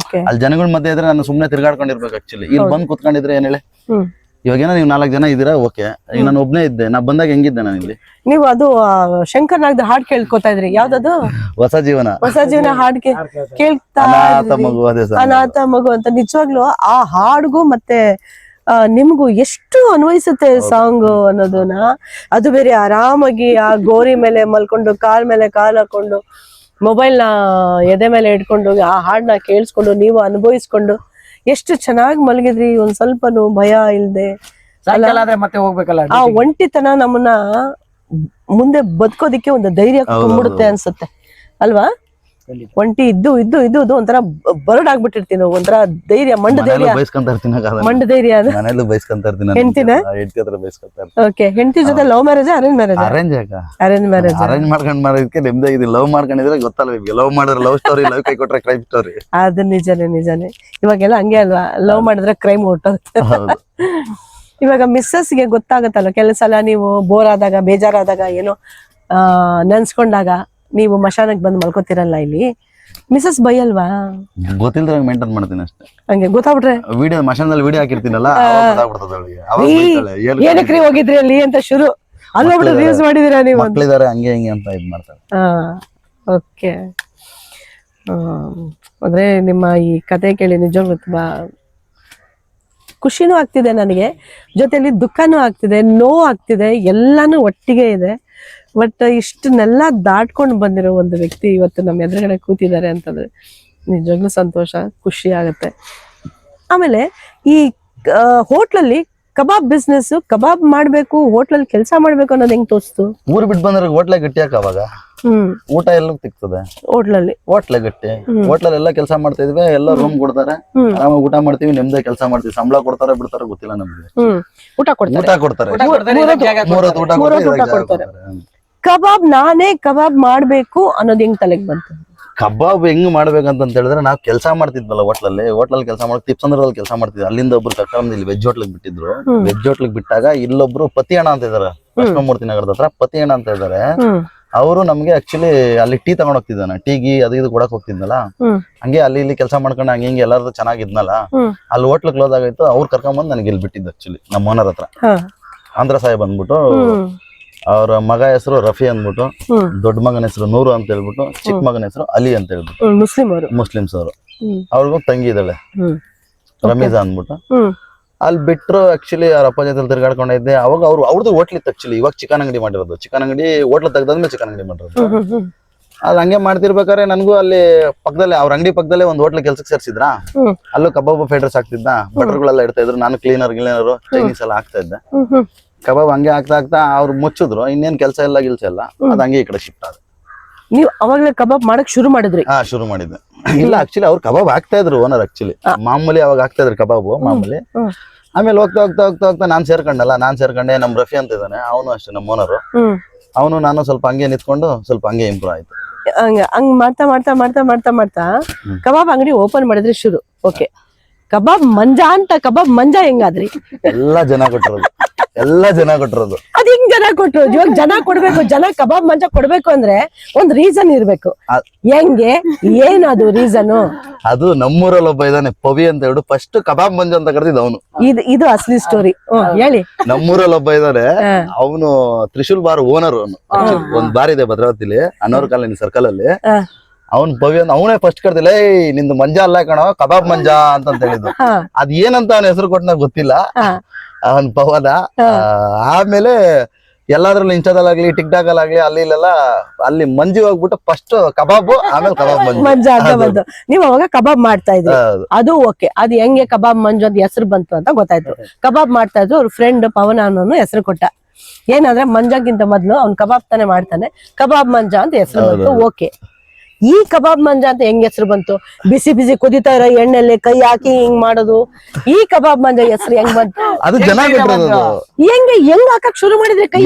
ಅಲ್ಲಿ ಜನಗಳ ಮಧ್ಯೆ ಇದ್ರೆ ನಾನು ಸುಮ್ನೆ ತಿರ್ಗಾಡ್ಕೊಂಡಿರ್ಬೇಕು ಆಕ್ಚುಲಿ. ಇಲ್ಲಿ ಬಂದ್ ಕುತ್ಕೊಂಡಿದ್ರೆ ಏನ್ ಹೇಳಿ, ಇವಾಗೇನೋ ನೀವು 4 ಜನ ಇದ್ದೀರಾ, ಓಕೆ. ಈಗ ನಾನು ಒಬ್ನೇ ಇದ್ದೆ, ನಾ ಬಂದಾಗ ಹೆಂಗಿದ್ದೆ ನಾನು ಇಲ್ಲಿ? ನೀವು ಅದು ಶಂಕರ್ ನಾಗ್ದ ಹಾಡ್ ಕೇಳ್ಕೊತಾ ಇದ್ರಿ, ಯಾವ್ದದು? ಹೊಸ ಜೀವನ ಹಾಡ್ ಕೇಳ್ತಾ ಅನಾಥ ಮಗು ಅಂತ. ನಿಜವಾಗ್ಲು ಆ ಹಾಡ್ಗೂ ಮತ್ತೆ ನಿಮ್ಗೂ ಎಷ್ಟು ಅನ್ವಯಿಸುತ್ತೆ ಸಾಂಗ್ ಅನ್ನೋದನ್ನ. ಅದು ಬೇರೆ ಆರಾಮಾಗಿ ಆ ಗೋರಿ ಮೇಲೆ ಮಲ್ಕೊಂಡು, ಕಾಲ್ ಮೇಲೆ ಕಾಲ್ ಹಾಕೊಂಡು, ಮೊಬೈಲ್ನ ಎದೆ ಮೇಲೆ ಇಟ್ಕೊಂಡು ಆ ಹಾಡನ್ನ ಕೇಳಿಸ್ಕೊಂಡು ನೀವು ಅನುಭವಿಸ್ಕೊಂಡು ಎಷ್ಟು ಚೆನ್ನಾಗಿ ಮಲಗಿದ್ರಿ. ಒಂದ್ ಸ್ವಲ್ಪನು ಭಯ ಇಲ್ದೆ. ಮತ್ತೆ ಹೋಗ್ಬೇಕಲ್ಲ, ಆ ಒಂಟಿತನ ನಮ್ಮನ್ನ ಮುಂದೆ ಬದುಕೋದಿಕ್ಕೆ ಒಂದು ಧೈರ್ಯ ತುಂಬಿಡುತ್ತೆ ಅನ್ಸುತ್ತೆ ಅಲ್ವಾ? ಒಂಟಿ ಇದ್ದು ಇದ್ದು ಇದ್ದು ಒಂಥರ ಬರಡಾಗ್ಬಿಟ್ಟಿರ್ತೀನಿ, ಒಂಥರ ಧೈರ್ಯ, ಮಂಡ ಧೈರ್ಯ, ಮಂಡ ಧೈರ್ಯ. ಹೆಂಡತಿನ ಓಕೆ, ಹೆಂಡತಿ ಜೊತೆ love marriage arrange marriage? Arrange marriage. Arrange ಮಾಡ್ಕೊಂಡ್ ಮಾಡೋದಕ್ಕೆ ನಿಮ್ದೇ ಇದೆ. ಲವ್ ಮಾಡ್ಕೊಂಡಿದ್ರೆ ಗೊತ್ತಲ್ಲ, ಲವ್ ಮಾಡಿದ್ರೆ ಲವ್ ಸ್ಟೋರಿ, ಲವ್ ಕೈ ಕೊಟ್ರೆ ಕ್ರೈಮ್ ಸ್ಟೋರಿ. ಅದು ನಿಜಾನೇ. ಇವಾಗೆಲ್ಲ ಹಂಗೆ ಅಲ್ವಾ, ಲವ್ ಮಾಡಿದ್ರೆ ಕ್ರೈಮ್ ಹೊರಟೋಗುತ್ತೆ. ಇವಾಗ ಮಿಸ್ಸಸ್ಗೆ ಗೊತ್ತಾಗತ್ತಲ್ಲ, ಕೆಲಸ ಎಲ್ಲ ನೀವು ಬೋರ್ ಆದಾಗ, ಬೇಜಾರಾದಾಗ, ಏನೋ ನೆನ್ಸ್ಕೊಂಡಾಗ ನೀವು ಮಶಾನಕ್ಕೆ ಬಂದು ಮಲ್ಕೋತಿರಲ್ಲ, ಇಲ್ಲಿ ಮಿಸಸ್ ಬೈಯಲ್ವಾ? ಗೊತ್ತಿಲ್ದ್ರೆ ಮೇಂಟೈನ್ ಮಾಡ್ತೀನಿ ಅಷ್ಟೇ. ಹಂಗೆ ಗೊತ್ತಾಗ್ಬಿಟ್ರೆ ವಿಡಿಯೋ ಮಶಾನದಲ್ಲಿ ವಿಡಿಯೋ ಹಾಕಿರ್ತೀನಲ್ಲ, ಏನಕ್ರಿ ಹೋಗಿದ್ರಿ ಅಲ್ಲಿ ಅಂತ ಶುರು ಅಲ್ಲೊಬ್ರು ರಿವ್ಯೂಸ್ ಮಾಡಿದೀರಾ ನೀವು? ಮಕ್ಕಳಿದ್ದಾರೆ ಹಂಗೆ ಹಿಂಗೆ ಅಂತ ಇದ್ ಮಾಡ್ತಾರೆ. ಓಕೆ. ಅಂದ್ರೆ ನಿಮ್ಮ ಈ ಕತೆ ಕೇಳಿ ನಿಜವಾಗ್ಲೂ ತುಂಬಾ ಖುಷಿನೂ ಆಗ್ತಿದೆ ನನಗೆ, ಜೊತೆಲಿ ದುಃಖನೂ ಆಗ್ತಿದೆ, ನೋವು ಆಗ್ತಿದೆ, ಎಲ್ಲಾನು ಒಟ್ಟಿಗೆ ಇದೆ. ಬಟ್ ಇಷ್ಟನ್ನೆಲ್ಲ ದಾಟ್ಕೊಂಡು ಬಂದಿರೋ ಒಂದು ವ್ಯಕ್ತಿ ಇವತ್ತು ನಮ್ಮ ಎದುರುಗಡೆ ಕೂತಿದ್ದಾರೆ ಅಂತಂದ್ರೆ ನಿಜವಾಗ್ಲೂ ಸಂತೋಷ, ಖುಷಿ ಆಗುತ್ತೆ. ಆಮೇಲೆ ಈ ಹೋಟ್ಲಲ್ಲಿ ಕಬಾಬ್ ಬಿಸ್ನೆಸ್, ಕಬಾಬ್ ಮಾಡ್ಬೇಕು, ಹೋಟ್ಲಲ್ಲಿ ಕೆಲಸ ಮಾಡ್ಬೇಕು ಅನ್ನೋದು ಹೆಂಗ್ ತೋರಿಸ್ತು? ಊರ್ ಬಿಟ್ಟು ಬಂದ್ರೆ ಹೋಟ್ಲೆ ಗಟ್ಟಿ ಯಾಕೆ ಅವಾಗ ಊಟ ಎಲ್ಲ ಸಿಗ್ತದೆ ಹೋಟ್ಲಲ್ಲಿ? ಹೋಟ್ಲೆ ಗಟ್ಟಿ. ಹೋಟ್ಲಲ್ಲಿ ಎಲ್ಲ ಕೆಲಸ ಮಾಡ್ತಾ ಇದ್ವಿ, ಎಲ್ಲ ರೂಮ್ ಕೊಡ್ತಾರೆ, ಆರಾಮಾಗಿ ಊಟ ಮಾಡ್ತೀವಿ, ನಿಮ್ದೇ ಕೆಲಸ ಮಾಡ್ತೀವಿ. ಸಂಬಳ ಕೊಡ್ತಾರೆ ಬಿಡ್ತಾರೆ ಗೊತ್ತಿಲ್ಲ ನಮ್ಗೆ. ಊಟ ಕೊಡ್ತಾರೆ, ಊಟ ಕೊಡ್ತಾರೆ, ಮೂರೊತ್ತು ಊಟ ಕೊಡ್ತಾರೆ. ಕಬಾಬ್ ನಾನೇ ಕಬಾಬ್ ಮಾಡ್ಬೇಕು ಅನ್ನೋದು ಹೆಂಗ್ ತಲೆಗೆ ಬಂತು? ಕಬಾಬ್ ಹೆಂಗ್ ಮಾಡ್ಬೇಕಂತ ಹೇಳಿದ್ರೆ ನಾವು ಕೆಲಸ ಮಾಡ್ತಿದ್ವಲ್ಲ ಹೋಟ್ಲಲ್ಲಿ ಕೆಲಸ ಮಾಡಿ ತಿಪ್ಸಂದ್ರದಲ್ಲಿ ಕೆಲಸ ಮಾಡ್ತಿದ್ವಿ. ಅಲ್ಲಿಂದ ಒಬ್ರು ಕರ್ಕೊಂಡು ಇಲ್ಲಿ ವೆಜ್ ಹೋಟ್ಲಿಗೆ ಬಿಟ್ಟಿದ್ರು. ವೆಜ್ ಹೋಟ್ಲಿಗೆ ಬಿಟ್ಟಾಗ ಇಲ್ಲೊಬ್ರು ಪತಿ ಅಣ್ಣ ಅಂತ ಇದಾರೆ, ಕೃಷ್ಣಮೂರ್ತಿ ನಗರದ ಹತ್ರ ಪತಿ ಅಣ್ಣ ಅಂತ ಇದಾರೆ. ಅವರು ನಮ್ಗೆ ಆಕ್ಚುಲಿ ಅಲ್ಲಿ ಟೀ ತಗೊಂಡ್ ಹೋಗ್ತಿದ್ದಾನೆ, ಟೀಗಿ ಅದು ಇದು ಕೊಡಕ್ ಹೋಗ್ತಿದ್ನಲ್ಲ, ಹಂಗೆ ಅಲ್ಲಿ ಇಲ್ಲಿ ಕೆಲಸ ಮಾಡ್ಕೊಂಡು ಹಂಗೆ ಹಿಂಗೆ ಎಲ್ಲಾರು ಚೆನ್ನಾಗಿದ್ನಲ್ಲ. ಅಲ್ಲಿ ಹೋಟ್ಲ್ ಕ್ಲೋಸ್ ಆಗೈತು, ಅವ್ರು ಕರ್ಕೊಂಡ್ಬಂದು ನನಗೆ ಇಲ್ಲಿ ಬಿಟ್ಟಿದ್ದು ಆಕ್ಚುಲಿ ನಮ್ಮ ಓನರ್ ಹತ್ರ. ಆಂಧ್ರ ಸಾಹೇಬ್ ಅಂದ್ಬಿಟ್ಟು, ಅವ್ರ ಮಗ ಹೆಸರು ರಫಿ ಅಂದ್ಬಿಟ್ಟು, ದೊಡ್ಡ ಮಗನ ಹೆಸರು ನೂರು ಅಂತ ಹೇಳ್ಬಿಟ್ಟು, ಚಿಕ್ಕ ಮಗನ ಹೆಸರು ಅಲಿ ಅಂತ ಹೇಳ್ಬಿಟ್ಟು, ಮುಸ್ಲಿಮ್ಸ್ ಅವರು. ಅವ್ರಿಗೂ ತಂಗಿ ಇದ್ದಾಳೆ ರಮೀಜಾ ಅಂದ್ಬಿಟ್ಟು. ಅಲ್ಲಿ ಬಿಟ್ರು ಆಕ್ಚುಲಿ ಅವ್ರ ಅಪ್ಪ ಜೊತೆ ತಿರ್ಗಾಡ್ಕೊಂಡಿದ್ದೆ. ಅವಾಗ ಅವ್ರದ್ದು ಹೋಟ್ಲಿತ್ತು ಆಕ್ಚುಲಿ. ಇವಾಗ ಚಿಕನ್ ಅಂಗಡಿ ಮಾಡಿರೋದು, ಚಿಕನ್ ಅಂಗಡಿ ಹೋಟ್ಲ್ ತೆಗ್ದಾದ್ಮೇಲೆ ಚಿಕನ್ ಅಂಗಡಿ ಮಾಡಿರೋದು. ಅದ್ ಹಂಗೆ ಮಾಡ್ತಿರ್ಬೇಕಾದ್ರೆ ನನ್ಗೂ ಅಲ್ಲಿ ಪಕ್ಕದಲ್ಲೇ ಅವ್ರ ಅಂಗಡಿ ಪಕ್ಕದಲ್ಲೇ ಒಂದು ಹೋಟ್ಲ್ ಕೆಲ್ಸಕ್ಕೆ ಸೇರ್ಸಿದ್ರ. ಅಲ್ಲೂ ಕಬಾಬ್ ಫೈಡರ್ಸ್ ಆಗ್ತಿದ್ದ, ಬಟರ್ಗಳೆಲ್ಲ ಇಡ್ತಾ ಇದ್ರು. ನಾನು ಕ್ಲೀನರ್ ಚೈನೀಸ್ ಎಲ್ಲ ಆಗ್ತಾ ಇದ್ದೆ. ಕಬಾಬ್ ಹಂಗೆ ಆಗ್ತಾ ಅವ್ರು ಮುಚ್ಚಿದ್ರು, ಇನ್ನೇನ್ ಕೆಲಸ ಎಲ್ಲ ಅದ್ ಹಂಗೆ ಈ ಕಡೆ ಶಿಫ್ಟ್ ಆದ. ನೀವು ಅವಾಗಲೇ ಕಬಾಬ್ ಮಾಡಕ್ ಶುರು ಮಾಡಿದ್ರಿ? ಶುರು ಮಾಡಿದ್ದೆ. ಇಲ್ಲ ಆಕ್ಚುಲಿ ಅವ್ರು ಕಬಾಬ್ ಹಾಕ್ತಾ ಇದ್ರು ಓನರ್. ಆಕ್ಚುಲಿ ಮಾಮೂಲಿ ಅವಾಗ ಹಾಕ್ತಾ ಇದ್ರು ಕಬಾಬು ಮಾಮೂಲಿ. ಆಮೇಲೆ ಹೋಗ್ತಾ ನಾನ್ ಸೇರ್ಕೊಂಡೆ. ನಮ್ ರಫಿ ಅಂತ ಇದ್ದಾನೆ, ಅವನು ಅಷ್ಟೇ ನಮ್ಮ ಓನರ್. ಅವನು ನಾನು ಸ್ವಲ್ಪ ಹಂಗೆ ನಿಂತ್ಕೊಂಡು ಸ್ವಲ್ಪ ಹಂಗೆ ಇಂಪ್ರೂವ್ ಆಯ್ತು. ಹಂಗ್ ಮಾಡ್ತಾ ಕಬಾಬ್ ಅಂಗಡಿ ಓಪನ್ ಮಾಡಿದ್ರಿ ಶುರು. ಓಕೆ, ಕಬಾಬ್ ಮಂಜಾ ಹೆಂಗಾದ್ರಿ? ಎಲ್ಲಾ ಜನ ಕೊಟ್ಟಿರೋದು. ಅದ್ ಹಿಂಗ್ ಜನ ಕೊಟ್ರು. ಇವಾಗ ಜನ ಕೊಡ್ಬೇಕು, ಜನ ಕಬಾಬ್ ಮಂಜಾ ಕೊಡ್ಬೇಕು ಅಂದ್ರೆ ಒಂದ್ ರೀಸನ್ ಇರ್ಬೇಕು. ಹೆಂಗೆ, ಏನದು ರೀಸನ್? ಅದು ನಮ್ಮೂರಲ್ಲಿ ಒಬ್ಬ ಇದಾನೆ ಪವಿ ಅಂತ ಹೇಳಿ, ಫಸ್ಟ್ ಕಬಾಬ್ ಮಂಜು ಅಂತ ಕರೆದಿದ್ದ ಅವನು. ಇದು ಅಸಲಿ ಸ್ಟೋರಿ, ಹೇಳಿ. ನಮ್ಮೂರಲ್ಲಿ ಒಬ್ಬ ಇದಾನೆ, ಅವನು ತ್ರಿಶೂಲ್ ಬಾರ್ ಓನರ್. ಒಂದ್ ಬಾರ್ ಇದೆ ಭದ್ರಾವತಿಲಿ, ಅನ್ನೋರ್ ಕಾಲನಿ ಸರ್ಕಲ್ ಅಲ್ಲಿ. ಅವ್ನ್ ಪವಿ ಅಂತ ಅವನೇ ಫಸ್ಟ್ ಕರ್ದಿಲ್ಲ, ನಿಂದು ಮಂಜಾ ಅಲ್ಲ ಕಣೋ, ಕಬಾಬ್ ಮಂಜಾ ಅಂತ ಹೇಳಿದ್ದು. ಅದ್ ಏನಂತ ಅವನ ಹೆಸರು ಕೊಟ್ಟ ಗೊತ್ತಿಲ್ಲ, ಅವನ್ ಪವನ. ಆಮೇಲೆ ಎಲ್ಲಾದ್ರಲ್ಲೂ ಇನ್ಸ್ಟಾದಲ್ಲಾಗ್ಲಿ ಟಿಕ್ ಟಾಕ್ ಅಲ್ಲಾಗ್ಲಿ ಅಲ್ಲಿ ಇಲ್ಲೆಲ್ಲ ಅಲ್ಲಿ ಮಂಜು ಹೋಗ್ಬಿಟ್ಟು ಫಸ್ಟ್ ಕಬಾಬ್, ಆಮೇಲೆ ಕಬಾಬ್ ಮಂಜು ಅಂತ ಬಂತು. ನೀವ್ ಅವಾಗ ಕಬಾಬ್ ಮಾಡ್ತಾ ಇದ್ರಿ, ಅದು ಓಕೆ. ಅದು ಹೆಂಗೆ ಕಬಾಬ್ ಮಂಜು ಅಂತ ಹೆಸರು ಬಂತು ಅಂತ ಗೊತ್ತಾಯ್ತು. ಕಬಾಬ್ ಮಾಡ್ತಾ ಇದ್ರು, ಅವ್ರ ಫ್ರೆಂಡ್ ಪವನ ಅನ್ನೋನು ಹೆಸರು ಕೊಟ್ಟ. ಏನಂದ್ರೆ ಮಂಜಾಗಿಂತ ಮೊದ್ಲು ಅವ್ನ್ ಕಬಾಬ್ ತಾನೆ ಮಾಡ್ತಾನೆ, ಕಬಾಬ್ ಮಂಜಾ ಅಂತ ಹೆಸರು ಬಂತು. ಓಕೆ, ಈ ಕಬಾಬ್ ಮಂಜಾ ಅಂತ ಹೆಂಗ್ ಹೆಸರು ಬಂತು? ಬಿಸಿ ಬಿಸಿ ಕುದಿತಾ ಇರೋ ಎಣ್ಣೆಲ್ಲಿ ಕೈ ಹಾಕಿ ಹಿಂಗ್ ಮಾಡೋದು, ಈ ಕಬಾಬ್ ಮಂಜಾ ಹೆಸರು ಹೆಂಗ್ ಬಂತು? ಅದು ಜನ ಹೆಂಗ್ ಹಾಕಕ್ ಶುರು ಮಾಡಿದ್ರಿ? ಕೈ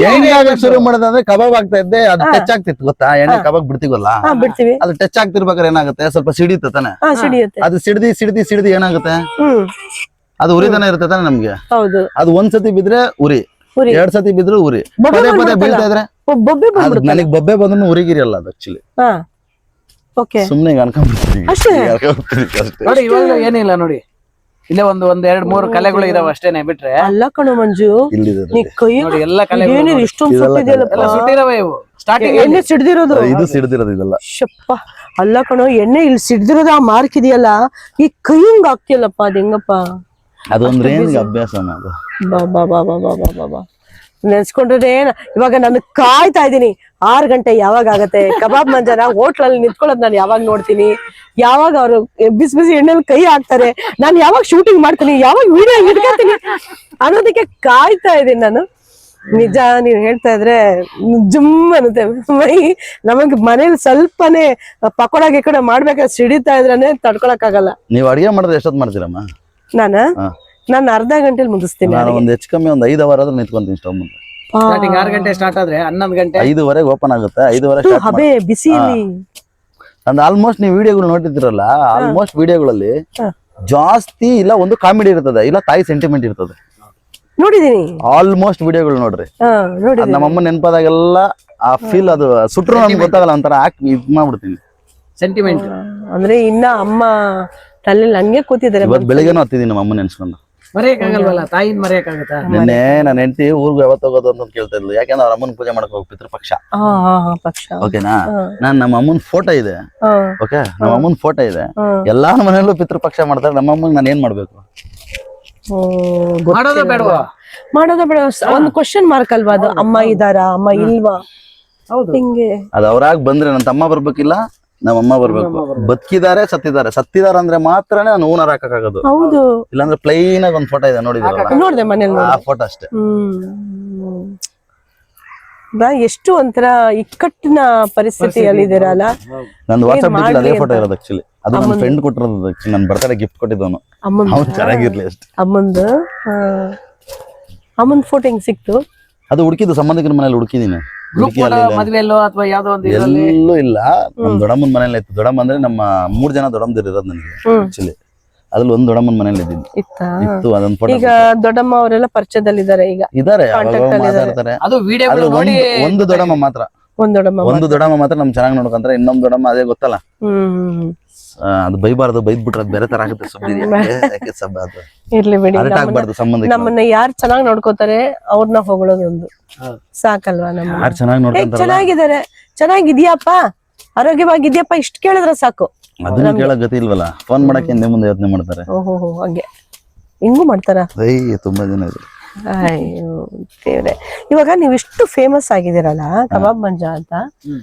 ಶುರು ಮಾಡೋದಂದ್ರೆ ಕಬಾಬ್ ಆಗ್ತಾ ಇದ್ದೆ, ಅದು ಟಚ್ ಆಗ್ತಿತ್ತು ಗೊತ್ತಾ? ಎಣ್ಣೆ ಕಬಾಬ್ ಬಿಡ್ತೀವಲ್ಲ, ಬಿಡ್ತೀವಿ. ಅದು ಟಚ್ ಆಗ್ತಿರ್ಬೇಕಾದ್ರೆ ಏನಾಗುತ್ತೆ, ಸ್ವಲ್ಪ ಸಿಡಿಯುತ್ತೆ ತಾನೆ. ಅದು ಸಿಡಿದಿ ಏನಾಗುತ್ತೆ, ಅದು ಉರಿತಾನೆ ಇರುತ್ತೆ ತಾನೆ ನಮ್ಗೆ. ಹೌದು, ಅದು ಒಂದ್ಸತಿ ಬಿದ್ರೆ ಉರಿ, 2 ಸತಿ ಬಿದ್ರು ಉರಿ, ಪದೇ ಪದೇ ಬೀಳ್ತಾ ಇದ್ರೆ ನನಗ್ ಬೊಬ್ಬೆ ಬಂದ್ರು ಉರಿಗಿರಿ ಅಲ್ಲ ಅದು ಆಕ್ಚುಲಿ. ಸುಮ್ನೆ ನೋಡಿ, ಇವಾಗ ಏನಿಲ್ಲ ನೋಡಿ, ಇಲ್ಲೇ ಒಂದ್ 2-3 ಕಲೆಗಳು ಇದಾವ ಅಷ್ಟೇನೆ, ಬಿಟ್ರೆ ಅಲ್ಲ ಕಣೋ ಮಂಜು, ನೋಡಿ ಎಲ್ಲ ಕಲೆಗಳು ಇಷ್ಟೊಂದು ಸುಟ್ಟಿರವೆ. ಇವು ಸ್ಟಾರ್ಟಿಂಗ್ ಎಣ್ಣೆ ಸಿಡ್ದಿರೋದು, ಇದು ಸಿಡ್ದಿರೋದು ಇದೆಲ್ಲ. ಶಪ್ಪ, ಅಲ್ಲ ಕಣೋ, ಎಣ್ಣೆ ಇಲ್ಲಿ ಸಿಡ್ದಿರೋದು ಆ ಮಾರ್ಕ್ ಇದೆಯಲ್ಲ, ಈ ಕೈ ಹಿಂಗ್ ಆಗ್ತಿಯಲ್ಲಪ್ಪ, ಅದ್ ಹೆಂಗಪ್ಪ? ಅದೊಂದ್ ರೇಂಜ್ ಅಭ್ಯಾಸ. ಬಾ ನೆನ್ಸ್ಕೊಂಡ್ರೆ ಇವಾಗ ನಾನು ಕಾಯ್ತಾ ಇದ್ದೀನಿ 6 ಗಂಟೆ ಯಾವಾಗ ಆಗತ್ತೆ ಕಬಾಬ್ ಮಂಜಾನ ಹೋಟ್ಲಲ್ಲಿ ನಿಂತ್ಕೊಳ್ಳೋದು ನಾನು ಯಾವಾಗ ನೋಡ್ತೀನಿ, ಯಾವಾಗ ಅವರು ಬಿಸಿ ಬಿಸಿ ಎಣ್ಣೆಲಿ ಕೈ ಹಾಕ್ತಾರೆ, ನಾನು ಯಾವಾಗ ಶೂಟಿಂಗ್ ಮಾಡ್ತೀನಿ, ಯಾವಾಗ ವಿಡಿಯೋ ಹಿಡ್ಕೊತೀನಿ ಅನ್ನೋದಕ್ಕೆ ಕಾಯ್ತಾ ಇದ್ದೀನಿ ನಾನು. ನಿಜ, ನೀವ್ ಹೇಳ್ತಾ ಇದ್ರೆ ಜುಮ್ ಅನ್ನುತ್ತೆ ಮೈ. ನಮಗ್ ಮನೇಲಿ ಸ್ವಲ್ಪನೇ ಪಕೋಡ ಗಿಕೋಡ ಮಾಡ್ಬೇಕಾದ್ರೆ ಸಿಡಿತಾ ಇದ್ರೆ ತಡ್ಕೊಳಕ್ ಆಗಲ್ಲ. ನೀವ್ ಅಡಿಗೆ ಮಾಡಿದ್ರೆ ಎಷ್ಟೊತ್ತು ಮಾಡ್ತೀರಮ್ಮ? ನಾನು ಅರ್ಧ ಗಂಟೆಲಿ ಮುಗಿಸ್ತೀನಿ. ಒಂದ್ ಹೆಚ್ಚು ಕಮ್ಮಿ ಒಂದ್ 5 ಅವರ್ ಆದ್ರೂ ನಿಂತ್ಕೊಂತೀನಿ ಸ್ಟವ್ ಮುಂದೆ. ಸ್ಟಾರ್ಟಿಂಗ್ 6 ಗಂಟೆ ಸ್ಟಾರ್ಟ್ ಆದ್ರೆ 11 ಗಂಟೆ 5ವರೆಗೆ ಓಪನ್ ಆಗುತ್ತೆ. 5ವರೆ ಹಬೆ ಬಿಸಿಲಿ. ಅಂದ್ ಆಲ್ಮೋಸ್ಟ್ ನೀವು ವಿಡಿಯೋಗಳು ನೋಡ್ತಿದ್ದೀರಲ್ಲ, ಆಲ್ಮೋಸ್ಟ್ ವಿಡಿಯೋಗಳಲ್ಲಿ ಜಾಸ್ತಿ ಇಲ್ಲ ಒಂದು ಕಾಮಿಡಿ ಇರ್ತದೆ, ಇಲ್ಲ ತಾಯಿ ಸೆಂಟಿಮೆಂಟ್ ಇರ್ತದೆ. ನೋಡಿದೀನಿ ಆಲ್ಮೋಸ್ಟ್ ವಿಡಿಯೋಗಳು ನೋಡ್ರಿ. ನಮ್ಮಮ್ಮ ನೆನಪಾದಾಗೆಲ್ಲ ಆ ಫೀಲ್, ಅದು ಸುಟ್ರು ನಮ್ಗೆ ಗೊತ್ತಾಗಲ್ಲ, ಒಂಥರ ಇದ್ ಮಾಡ್ಬಿಡ್ತೀನಿ. ಸೆಂಟಿಮೆಂಟ್ ಅಂದ್ರೆ ಇನ್ನ ಅಮ್ಮ ತಲೆಯಲ್ಲಿ ಹಂಗೆ ಕೂತಿದ್ದಾರೆ. ಇವತ್ತು ಬೆಳಿಗ್ಗೆನೂ ಹತ್ತಿದ್ದೀನಿ ನಮ್ಮ ಅಮ್ಮ ನೆನ್ಸ್ಕೊಂಡು. ಮರೆಯಕ್ಕಾಗಲ್ವಲ್ಲ, ತಾಯಿನ ಮರೆಯಕ್ಕಾಗತ್ತಾ? ನಿನ್ನೆ ನನ್ನ ಹೆಂಡತಿ ಊರ್ಗ್ ಯಾವತ್ತು ಹೋಗೋದು ಅಂತ ಕೇಳ್ತಾ ಇದ್ಲು, ಯಾಕಂದ್ರೆ ಅವ್ರ ಅಮ್ಮನ ಪೂಜೆ ಮಾಡಕ್ ಹೋಗಿ ಪಿತೃಪಕ್ಷ. ಓಕೆನಾ, ನಾನ್ ನಮ್ಮ ಅಮ್ಮನ ಫೋಟೋ ಇದೆ, ಓಕೆ, ನಮ್ಮ ಅಮ್ಮನ ಫೋಟೋ ಇದೆ, ಎಲ್ಲಾರ ಮನೆಯಲ್ಲೂ ಪಿತೃಪಕ್ಷ ಮಾಡ್ತಾರೆ. ನಮ್ಮ ಅಮ್ಮಂಗ್ ನಾನು ಏನ್ ಮಾಡ್ಬೇಕು? ಮಾಡೋದೇ ಬೇಡವಾ? ಮಾಡೋದ ಬೇಡ, ಒಂದು ಕ್ವಶನ್ ಮಾರ್ಕ್ ಅಲ್ವಾ ಅದು. ಅಮ್ಮ ಇದಾರಾ, ಅಮ್ಮ ಇಲ್ವಾ? ಹೌದು. ಹಿಂಗೆ ಅದು ಅವ್ರಾಗ ಬಂದ್ರೆ ನನ್ನ ತಮ್ಮ ಬರ್ಬೇಕಿಲ್ಲ, ನಮ್ಮ ಅಮ್ಮ ಬರ್ಬೇಕು. ಬದುಕಿದ್ದಾರೆ, ಸತ್ತಿದ್ದಾರೆ ಅಂದ್ರೆ ಮಾತ್ರನೇ ನಾನು ಹೂನಾರ ಹಾಕಕ್ಕಾಗೋದು. ಹೌದು. ಇಲ್ಲಾಂದ್ರೆ ಪ್ಲೈನ್ ಆಗಿ ಒಂದ್ ಫೋಟೋ ಇದೆ ನೋಡಿದ್ರಲ್ಲ, ನೋಡ್ದೆ ಮನೇಲಿ ಆ ಫೋಟೋ ಅಷ್ಟೇ. ಎಷ್ಟು ಒಂಥರ ಇಕ್ಕಟ್ಟಿನ ಪರಿಸ್ಥಿತಿಯಲ್ಲಿದ್ದೀರಲ್ಲ. ನಂದು ವಾಟ್ಸ್ಆಪ್ ಡಿಪಿ ಅದೇ ಫೋಟೋ ಇರೋದು ಆಕ್ಚುಲಿ. ಅದು ನನ್ನ ಫ್ರೆಂಡ್ ಕೊಟ್ಟಿರೋದು ಆಕ್ಚುಲಿ, ನನ್ನ ಬರ್ತ್ಡೇ ಗಿಫ್ಟ್ ಕೊಟ್ಟಿದ್ದವನು. ಅವ್ನು ಚೆನ್ನಾಗಿರ್ಲಿ ಅಷ್ಟೇ. ಅಮ್ಮಂದ್ ಫೋಟೋ ಹೆಂಗ್ ಸಿಕ್ತು? ಅದು ಹುಡುಕಿದ್ದು ಸಂಬಂಧಿಕರ ಮನೇಲಿ ಹುಡುಕಿದೀನಿ. ಮದ್ವೆಲ್ಲೋ ಅಥವಾ ಯಾವ್ದೋ ಒಂದು ಎಲ್ಲೂ ಇಲ್ಲ, ನಮ್ ದೊಡ್ಡಮ್ಮನ ಮನೇಲಿ ಇತ್ತು. ದೊಡ್ಡಮ್ಮ ಅಂದ್ರೆ ನಮ್ಮ 3 ಜನ ದೊಡ್ಡಮ್ಮದಿರು ಇರೋದು ನನಗೆ ಆಕ್ಚುಲಿ. ಅದ್ರಲ್ಲಿ ಒಂದು ದೊಡ್ಡಮ್ಮನ ಮನೇಲಿ ಇದ್ದೀನಿ. ಇತ್ತು ಅದೊಂದು ಫೋಟೋ. ಈಗ ದೊಡ್ಡಮ್ಮ ಅವರೆಲ್ಲ ಪರಿಚಯದಲ್ಲಿದ್ದಾರೆ, ಈಗ ಇದಾರೆ, ಮಾತಾಡ್ತಾರೆ. ಅದು ವಿಡಿಯೋ ಒಂದು ದೊಡ್ಡಮ್ಮ ಮಾತ್ರ, ಒಂದು ದೊಡ್ಡಮ್ಮ ಮಾತ್ರ ನಮ್ ಚೆನ್ನಾಗಿ ನೋಡ್ಕೊಂತಾರೆ. ಇನ್ನೊಂದು ದೊಡ್ಡಮ್ಮ ಅದೇ ಗೊತ್ತಲ್ಲ, ಅದು ಬೈಬಾರ್ದು, ಬೈದ್ಬಿಟ್ರೆ ಅದು ಬೇರೆ ತರ ಆಗುತ್ತೆ. ಇರ್ಲಿ ಬಿಡಿ, ಆಗ್ಬಾರ್ದು ಸಂಬಂಧ. ನಮ್ಮನ್ನ ಯಾರು ಚೆನ್ನಾಗಿ ನೋಡ್ಕೋತಾರೆ ಅವ್ರನ್ನ ಹೊಗಳೋದೊಂದು ಸಾಕಲ್ವಾ? ನಮ್ಮ ಯಾರು ಚೆನ್ನಾಗಿ ನೋಡ್ಕೊಂತಾರೆ, ಚೆನ್ನಾಗಿದ್ದಾರೆ, ಚೆನ್ನಾಗಿದ್ಯಪ್ಪ, ಆರೋಗ್ಯವಾಗಿದ್ಯಪ್ಪ, ಇಷ್ಟು ಕೇಳಿದ್ರೆ ಸಾಕು. ಅದನ್ನ ಕೇಳಕ್ ಗತಿ ಇಲ್ವಲ್ಲ, ಫೋನ್ ಮಾಡಕ್ಕೆ ಹಿಂದೆ ಮುಂದೆ ಯೋಚನೆ ಮಾಡ್ತಾರೆ. ಓಹೋ, ಹಂಗೆ ಹಿಂಗೂ ಮಾಡ್ತಾರ? ತುಂಬಾ ಜನ ಇದೆ. ಅಯ್ಯೋ ದೇವ್ರೆ. ಇವಾಗ ನೀವ್ ಇಷ್ಟು ಫೇಮಸ್ ಆಗಿದ್ದೀರಲ್ಲ ಕಬಾಬ್ ಮಂಜಾ ಅಂತ,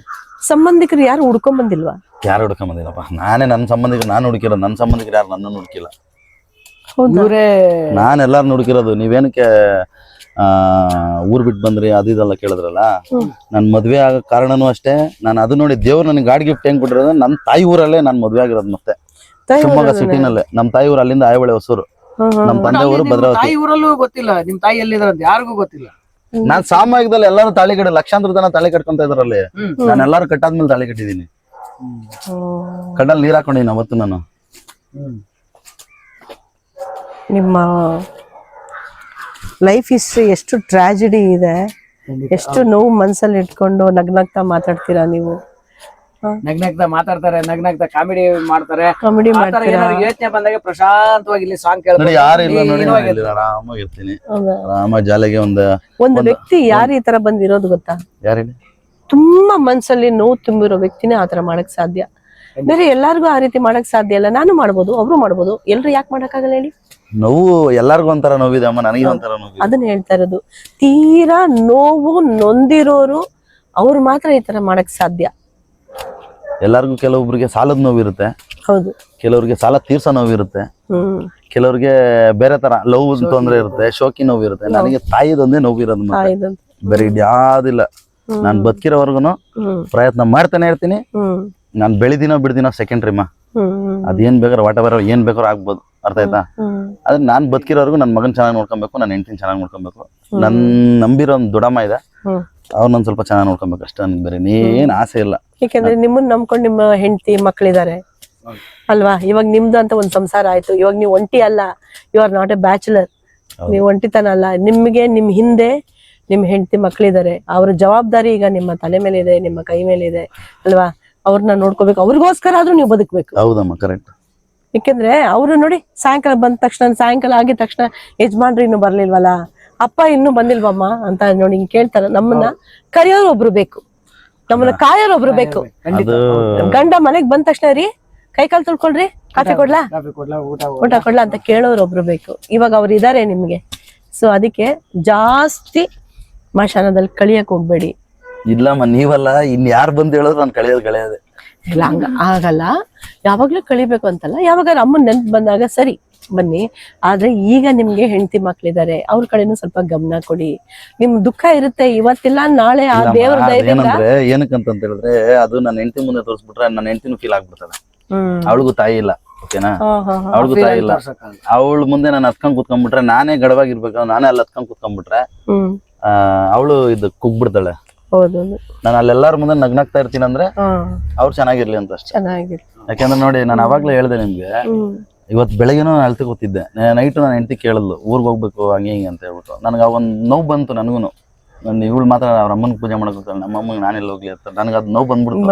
ಸಂಬಂಧಿಕರು ಯಾರು ಹುಡ್ಕೊಂಡ್ ಬಂದಿಲ್ವಾ? ಯಾರು ಹುಡ್ಕೊಂಡ್ ಬಂದಿಲ್ಲಪ್ಪ, ನಾನೇ ನನ್ನ ಸಂಬಂಧಿಕರು ನಾನು ಹುಡುಕಿರೋದು. ನನ್ನ ಸಂಬಂಧಿಕರು ಯಾರು ನನ್ನನ್ನು ಹುಡುಕಿಲ್ಲ. ನಾನು ಎಲ್ಲಾರು ಹುಡುಕಿರೋದು. ನೀವೇನಕ್ಕೆ ಊರ್ ಬಿಟ್ಟು ಬಂದ್ರಿ ಅದು ಇದೆಲ್ಲ ಕೇಳಿದ್ರಲ್ಲ, ನನ್ ಮದ್ವೆ ಆಗೋ ಕಾರಣನೂ ಅಷ್ಟೇ. ನಾನು ಅದು ನೋಡಿ ದೇವ್ರು ನನಗೆ ಗಾಡಿ ಗಿಫ್ಟ್ ಹೆಂಗ್ ಕೊಟ್ಟಿರೋದು, ನನ್ನ ತಾಯಿ ಊರಲ್ಲೇ ನಾನು ಮದ್ವೆ ಆಗಿರೋದು. ಮತ್ತೆ ಶಿವಮೊಗ್ಗ ಸಿಟಿನಲ್ಲೇ. ನಮ್ಮ ತಾಯಿ ಊರು ಅಲ್ಲಿಂದ ಆಯಹೊಳೆ ಹೊಸೂರು, ನಮ್ಮ ತಂದೆ ಊರು ಭದ್ರಾವತಿ. ತಾಯಿ ಊರಲ್ಲೂ ಗೊತ್ತಿಲ್ಲ, ನಿಮ್ ತಾಯಿ ಎಲ್ಲಿದಾರಂತ ಯಾರಿಗೂ ಗೊತ್ತಿಲ್ಲ. ನಾನ್ ಸಾಮಾಜಿಕದಲ್ಲಿ ಎಲ್ಲಾರು ತಾಳಿ ಕಟ್ಟ, ಲಕ್ಷಾಂತರ ಜನ ತಾಳಿ ಕಟ್ಕೊಂತ ಇದ್ರಲ್ಲಿ, ನಾನು ಎಲ್ಲಾರು ಕಟ್ಟಾದ್ಮೇಲೆ ತಾಳಿ ಕಟ್ಟಿದೀನಿ. ಕಣ್ಣಲ್ಲಿ ನೀರ್ ಹಾಕೊಂಡಿನಿ ಅವತ್ತು ನಾನು. ನಿಮ್ಮ ಲೈಫ್ ಹಿಸ್ಟ್ರಿ ಎಷ್ಟು ಟ್ರಾಜಿಡಿ ಇದೆ, ಎಷ್ಟು ನೋವು ಮನ್ಸಲ್ಲಿ ಇಟ್ಕೊಂಡು ನಗ್ನಗ್ತಾ ಮಾತಾಡ್ತೀರಾ ನೀವು. ನಗ್ನಗ್ತಾ ಮಾತಾಡ್ತಾರೆ, ನಗ್ನಗ್ತಾ ಕಾಮಿಡಿ ಮಾಡ್ತಾರೆ. ಯೋಚನೆ ಬಂದಾಗ ಪ್ರಶಾಂತವಾಗಿ ಇಲ್ಲಿ ಸಾಂಗ್ ನೋಡಿ, ಯಾರು ಇಲ್ಲ ನೋಡಿ, ಆರಾಮಾಗಿರ್ತೀನಿ, ಆರಾಮ ಜಾಲಿಗೆ. ಒಂದು ವ್ಯಕ್ತಿ ಯಾರು ಈ ತರ ಬಂದಿರೋದು ಗೊತ್ತಾ? ಯಾರು? ತುಂಬಾ ಮನ್ಸಲ್ಲಿ ನೋವು ತುಂಬಿರೋ ವ್ಯಕ್ತಿನೇ ಆತರ ಮಾಡಕ್ ಸಾಧ್ಯ. ಬೇರೆ ಎಲ್ಲಾರ್ಗು ಆ ರೀತಿ ಮಾಡಕ್ ಸಾಧ್ಯ ಇಲ್ಲ. ನಾನು ಮಾಡ್ಬೋದು, ಅವ್ರು ಮಾಡ್ಬೋದು, ಎಲ್ರು ಯಾಕೆ ಮಾಡಕ್ಕಾಗಲ್ಲ ಹೇಳಿ? ನೋವು ಎಲ್ಲಾರ್ಗು ಒಂಥರ ನೋವಿದೆ ಅಮ್ಮ, ನನಗೆ ಒಂಥರ ನೋವು. ಅದನ್ನ ಹೇಳ್ತಾ ಇರೋದು. ತೀರಾ ನೋವು ನೊಂದಿರೋರು ಅವ್ರು ಮಾತ್ರ ಈ ತರ ಮಾಡಕ್ ಸಾಧ್ಯ. ಎಲ್ಲಾರ್ಗು ಕೆಲವೊಬ್ರಿಗೆ ಸಾಲದ ನೋವು ಇರುತ್ತೆ, ಹೌದು. ಕೆಲವ್ರಿಗೆ ಸಾಲ ತೀರ್ಸೋ ನೋವು ಇರುತ್ತೆ, ಕೆಲವ್ರಿಗೆ ಬೇರೆ ತರ ಲವ್ ತೊಂದ್ರೆ ಇರುತ್ತೆ, ಶೋಕಿ ನೋವು ಇರುತ್ತೆ. ನನಗೆ ತಾಯಿದೊಂದೇ ನೋವು ಇರೋದು, ಬೇರೆ ಯಾವ್ದಿಲ್ಲ. ನಾನ್ ಬದುಕಿರೋವರ್ಗುನು ಪ್ರಯತ್ನ ಮಾಡ್ತಾನೆ ಇರ್ತೀನಿ. ನಾನ್ ಬೆಳಿದಿನೋ ಬಿಡ್ದಿನೋ ಸೆಕೆಂಡ್ರಿಮ್ಮ, ಅದೇನ್ ಬೇಕಾದ್ರೆ ವಾಟ್ ಎವರ್ ಏನ್ ಬೇಕಾದ್ರೂ ಆಗ್ಬೋದು, ಅರ್ಥ ಆಯ್ತಾ? ಆದ್ರೆ ನಾನ್ ಬದುಕಿರೋರ್ಗು ನನ್ ಮಗನ್ ಚೆನ್ನಾಗಿ ನೋಡ್ಕೊಬೇಕು, ನನ್ನ ಹೆಂಡತಿನ ಚೆನ್ನಾಗಿ ನೋಡ್ಕೊಬೇಕು. ನನ್ ನಂಬಿರೋ ಒಂದು ದೊಡ್ಡಮ್ಮ ಇದೆ, ಅವ್ರನ್ನ ಸ್ವಲ್ಪ ಚೆನ್ನಾಗಿ ನೋಡ್ಕೊಬೇಕು ಅಷ್ಟೇ. ನನ್ಗೆ ಬೇರೆ ಏನ್ ಆಸೆ ಇಲ್ಲ. ಯಾಕಂದ್ರೆ ನಿಮ್ಮನ್ನ ನಂಬ್ಕೊಂಡು ನಿಮ್ಮ ಹೆಂಡತಿ ಮಕ್ಳಿದಾರೆ ಅಲ್ವಾ? ಇವಾಗ ನಿಮ್ದು ಅಂತ ಒಂದ್ ಸಂಸಾರ ಆಯ್ತು. ಇವಾಗ ನೀವು ಒಂಟಿ ಅಲ್ಲ, you are not a bachelor. ನೀವು ಒಂಟಿತನ ಅಲ್ಲ. ನಿಮ್ಗೆ ನಿಮ್ ಹಿಂದೆ ನಿಮ್ ಹೆಂಡತಿ ಮಕ್ಳಿದಾರೆ, ಅವ್ರ ಜವಾಬ್ದಾರಿ ಈಗ ನಿಮ್ಮ ತಲೆ ಮೇಲೆ ಇದೆ, ನಿಮ್ಮ ಕೈ ಮೇಲೆ ಇದೆ ಅಲ್ವಾ? ಅವ್ರನ್ನ ನೋಡ್ಕೋಬೇಕು, ಅವ್ರಿಗೋಸ್ಕರ ಆದ್ರೂ ನೀವು ಬದುಕ್ಬೇಕು. ಹೌದಮ್ಮ, ಕರೆಕ್ಟ್. ಯಾಕೆಂದ್ರೆ ಅವ್ರು ನೋಡಿ, ಸಾಯಂಕಾಲ ಬಂದ ತಕ್ಷಣ, ಸಾಯಂಕಾಲ ಆಗಿದ ತಕ್ಷಣ ಯಜಮಾನ್ರು ಇನ್ನು ಬರ್ಲಿಲ್ವಲ್ಲ, ಅಪ್ಪ ಇನ್ನು ಬಂದಿಲ್ವಮ್ಮ ಅಂತ ನೋಡಿ ಕೇಳ್ತಾರ. ನಮ್ಮನ್ನ ಕರೆಯೋರು ಒಬ್ರು ಬೇಕು, ನಮ್ಮನ್ನ ಕಾಯೋರು ಒಬ್ರು ಬೇಕು. ಗಂಡ ಮನೆಗ್ ಬಂದ ತಕ್ಷಣ ರೀ ಕೈ ಕಾಲು ತೊಳ್ಕೊಳ್ರಿ, ಕಾಫಿ ಕೊಡ್ಲಾ, ಊಟ ಕೊಡ್ಲಾ ಅಂತ ಕೇಳೋರು ಒಬ್ರು ಬೇಕು. ಇವಾಗ ಅವ್ರು ಇದಾರೆ ನಿಮ್ಗೆ. ಸೊ ಅದಕ್ಕೆ ಜಾಸ್ತಿ ಮಶಾನದಲ್ಲಿ ಕಳಿಯಕ್ ಹೋಗ್ಬೇಡಿ. ಇಲ್ಲಮ್ಮ, ನೀವಲ್ಲ, ಇನ್ ಯಾರು ಬಂದು ಹೇಳಿದ್ರು ನಾನು ಕಳೆಯೋದೇ ಇಲ್ಲ. ಹಂಗ ಆಗಲ್ಲ. ಯಾವಾಗ್ಲೂ ಕಳಿಬೇಕು ಅಂತಲ್ಲ, ಯಾವಾಗ ಅಮ್ಮನ್ ನೆನ್ಪು ಬಂದಾಗ ಸರಿ ಬನ್ನಿ. ಆದ್ರೆ ಈಗ ನಿಮ್ಗೆ ಹೆಂಡತಿ ಮಕ್ಳಿದಾರೆ, ಅವ್ರ ಕಡೆನೂ ಸ್ವಲ್ಪ ಗಮನ ಕೊಡಿ. ನಿಮ್ ದುಃಖ ಇರುತ್ತೆ, ಇವತ್ತಿಲ್ಲ ನಾಳೆ ಆ ದೇವ್ರ ದಯದಿಂದ. ಏನಕ್ಕಂತ ಹೇಳಿದ್ರೆ, ಅದು ನನ್ನ ಹೆಂಡತಿ ಮುಂದೆ ತೋರಿಸ್ಬಿಟ್ರೆ ನನ್ನ ಹೆಂಡತಿನೂ ಫೀಲ್ ಆಗ್ಬಿಡ್ತಾಳೆ. ಅವಳಿಗೂ ತಾಯಿ ಇಲ್ಲ, ಓಕೆನಾ? ಅವಳಿಗೂ ತಾಯಿ ಇಲ್ಲ. ಅವಳು ಮುಂದೆ ನಾನು ಹತ್ಕೊಂಡ್ ಕುತ್ಕೊಂಡ್ಬಿಟ್ರೆ, ನಾನೇ ಗಡವಾಗಿರ್ಬೇಕು, ನಾನೇ ಅಲ್ಲಿ ಹತ್ಕೊಂಡ್ ಕುತ್ಕೊಂಡ್ಬಿಟ್ರೆ ಅವಳು ಇದು ಕುಗ್ಬಿಡ್ತಾಳೆ. ನಾನು ಅಲ್ಲೆಲ್ಲಾರ ಮುಂದೆ ನಗ್ನಾಗ್ತಾ ಇರ್ತೀನಿ ಅಂದ್ರೆ ಅವ್ರು ಚೆನ್ನಾಗಿರ್ಲಿ ಅಂತ ಅಷ್ಟೇ. ಯಾಕಂದ್ರೆ ನೋಡಿ, ನಾನು ಅವಾಗ್ಲೇ ಹೇಳ್ದೆ ನಿಮ್ಗೆ, ಇವತ್ತು ಬೆಳಗ್ಗೆನೂ ನಾನು ಅಳ್ತಿ ಕೂತಿದ್ದೆ. ನೈಟು ನಾನು ಹೆಂಡತಿ ಕೇಳಲ್ಲು, ಊರ್ಗ್ ಹೋಗ್ಬೇಕು ಹಂಗೆ ಹಿಂಗೆ ಅಂತ ಹೇಳ್ಬಿಟ್ಟು. ನನಗೆ ಒಂದ್ ನೋವು ಬಂತು. ನನಗೂನು ನಾನು ಇವಳು ಮಾತ್ರ ಅವ್ರ ಅಮ್ಮನ ಪೂಜೆ ಮಾಡಕ್ ಹೋಗ್ತಾಳೆ, ನಮ್ಮ ಅಮ್ಮಗೆ ನಾನೆಲ್ಲ ಹೋಗ್ಲಿ ಅಂತ ನನಗೆ ಅದು ನೋವು ಬಂದ್ಬಿಡ್ತು.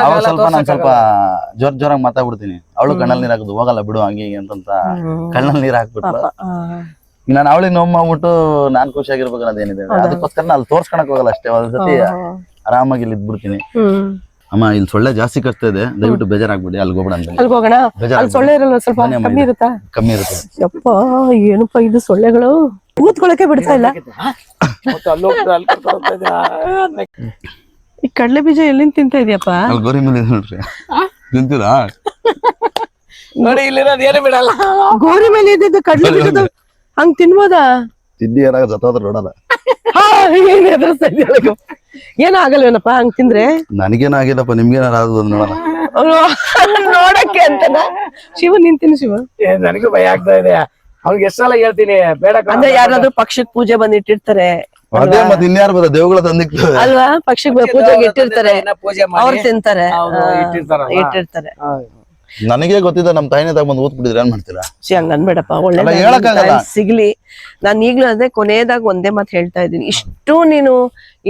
ಅವಾಗ ಸ್ವಲ್ಪ ನಾನು ಸ್ವಲ್ಪ ಜೋರಾಗಿ ಮಾತಾಡ್ಬಿಡ್ತೀನಿ. ಅವಳು ಕಣ್ಣಲ್ಲಿ ನೀರ್ ಹಾಕುದು, ಹೋಗಲ್ಲ ಬಿಡು ಹಂಗೆ ಹಿಂಗೆ ಅಂತ ಕಣ್ಣಲ್ಲಿ ನೀರ್ ಹಾಕ್ಬಿಟ್ಲು. ನಾನು ಅವಳಿಗೆ ನೋವು ಮಾಡ್ಬಿಟ್ಟು ನಾನ್ ಖುಷಿಯಾಗಿರ್ಬೇಕು ಅನ್ನೋದೇನಿದೆ, ಅದಕ್ಕೋಸ್ಕರ ಅಲ್ಲಿ ತೋರ್ಸ್ಕೊಳಕ್ ಹೋಗಲ್ಲ ಅಷ್ಟೇ. ಒಂದ್ಸತಿ ಆರಾಮಾಗಿ ಇಲ್ಲಿ ಇದ್ಬಿಡ್ತೀನಿ. ಅಮ್ಮ ಇಲ್ಲಿ ಸೊಳ್ಳೆ ಜಾಸ್ತಿ ಕಟ್ತಾ ಇದೆ, ದಯವಿಟ್ಟು ಬೇಜಾರಾಗ್ಬಿಡಿ, ಅಲ್ಲಿ ಹೋಗ್ಬೇಡ ಅಂತ. ಅಲ್ಗ್ ಹೋಗೋಣ? ಅಲ್ಲಿ ಸೊಳ್ಳೆ ಇರಲ್ಲ, ಸ್ವಲ್ಪ ಕಮ್ಮಿ ಇರುತ್ತಾ? ಕಮ್ಮಿ ಇರುತ್ತೆ. ಯಪ್ಪ ಏನಪ್ಪ ಇದು ಸೊಳ್ಳೆಗಳು ಕೂತ್ಕೊಳಕ್ಕೆ ಬಿಡ್ತಾ ಇಲ್ಲ. ಈ ಕಡ್ಲೆ ಬೀಜ ಎಲ್ಲಿಂದ ತಿಂತ ಇದೆಯಪ್ಪ? ಅಲ್ಲಿ ಗೋರಿ ಮೇಲೆ ಇದೆ ನೋಡ್ರಿ, ತಿಂತೀರಾ? ನೋಡಿ ಇಲ್ಲಿರೋದು ಏನು ಬಿಡಲ್ಲ. ಗೋರಿ ಮೇಲೆ ಇದ್ದಿದ್ದು ಕಡ್ಲೆ ಬೀಜದ ಹಂಗ್ ತಿನ್ಬೋದಾ? ತಿಂಡಿ ಏನಾಗ ಜೊತೆ ನೋಡಲ್ಲ. ಏನಾಗಲ್ವೇನಪ್ಪ ಹಂಗ್ ತಿಂದ್ರೆ? ನನಗೇನಾಗಿಲ್ಲಪ್ಪ, ನಿಮ್ಗೇನಾರ ಆಗೋದು ನೋಡಲ್ಲ. ನೋಡಕ್ಕೆ ಅಂತನಾ? ಶಿವ ನಿನ್ ತಿನ್ನು ಶಿವ. ನನಗೂ ಭಯ ಆಗ್ತಾ ಇದೆ. ಅವ್ನಿಗೆ ಎಷ್ಟ್ ಸಲ ಹೇಳ್ತೀನಿ ಬೇಡ ಅಂದ್ರೆ ಯಾರಾದ್ರೂ ಪಕ್ಷಕ್ ಪೂಜೆ ಬಂದ್ ಇಟ್ಟಿರ್ತಾರೆ ಅದೇ ಮತ್ತೆ ಇನ್ಯಾರು ಬರ ದೇವಗಳ ತಂದಿಕ್ತದೆ ಅಲ್ವಾ, ಪಕ್ಷಕ್ ಪೂಜೆಗೆ ಇಟ್ಟಿರ್ತಾರೆ, ಪೂಜೆ ಅವ್ರು ತಿಂತಾರೆ, ಇಟ್ಟಿರ್ತಾರಲ್ಲ. ಇಟ್ಟಿರ್ತಾರೆ. ನನಗೆ ಗೊತ್ತಿದ್ದ ನಮ್ ತಾಯಿನೇ ತಗೊಂಡ್ ಊತ್ ಬಿಟ್ಟಿದ್ರೆ ಏನ್ ಮಾಡ್ತೀರಾ? ಹಂಗ ಅನ್ಬೇಡಪ್ಪ, ಒಳ್ಳೆ ಸಿಗ್ಲಿ. ನಾನ್ ಈಗ್ಲೂ ಅದೇ ಕೊನೆಯದಾಗ ಒಂದೇ ಮಾತು ಹೇಳ್ತಾ ಇದ್ದೀನಿ, ಇಷ್ಟು ನೀನು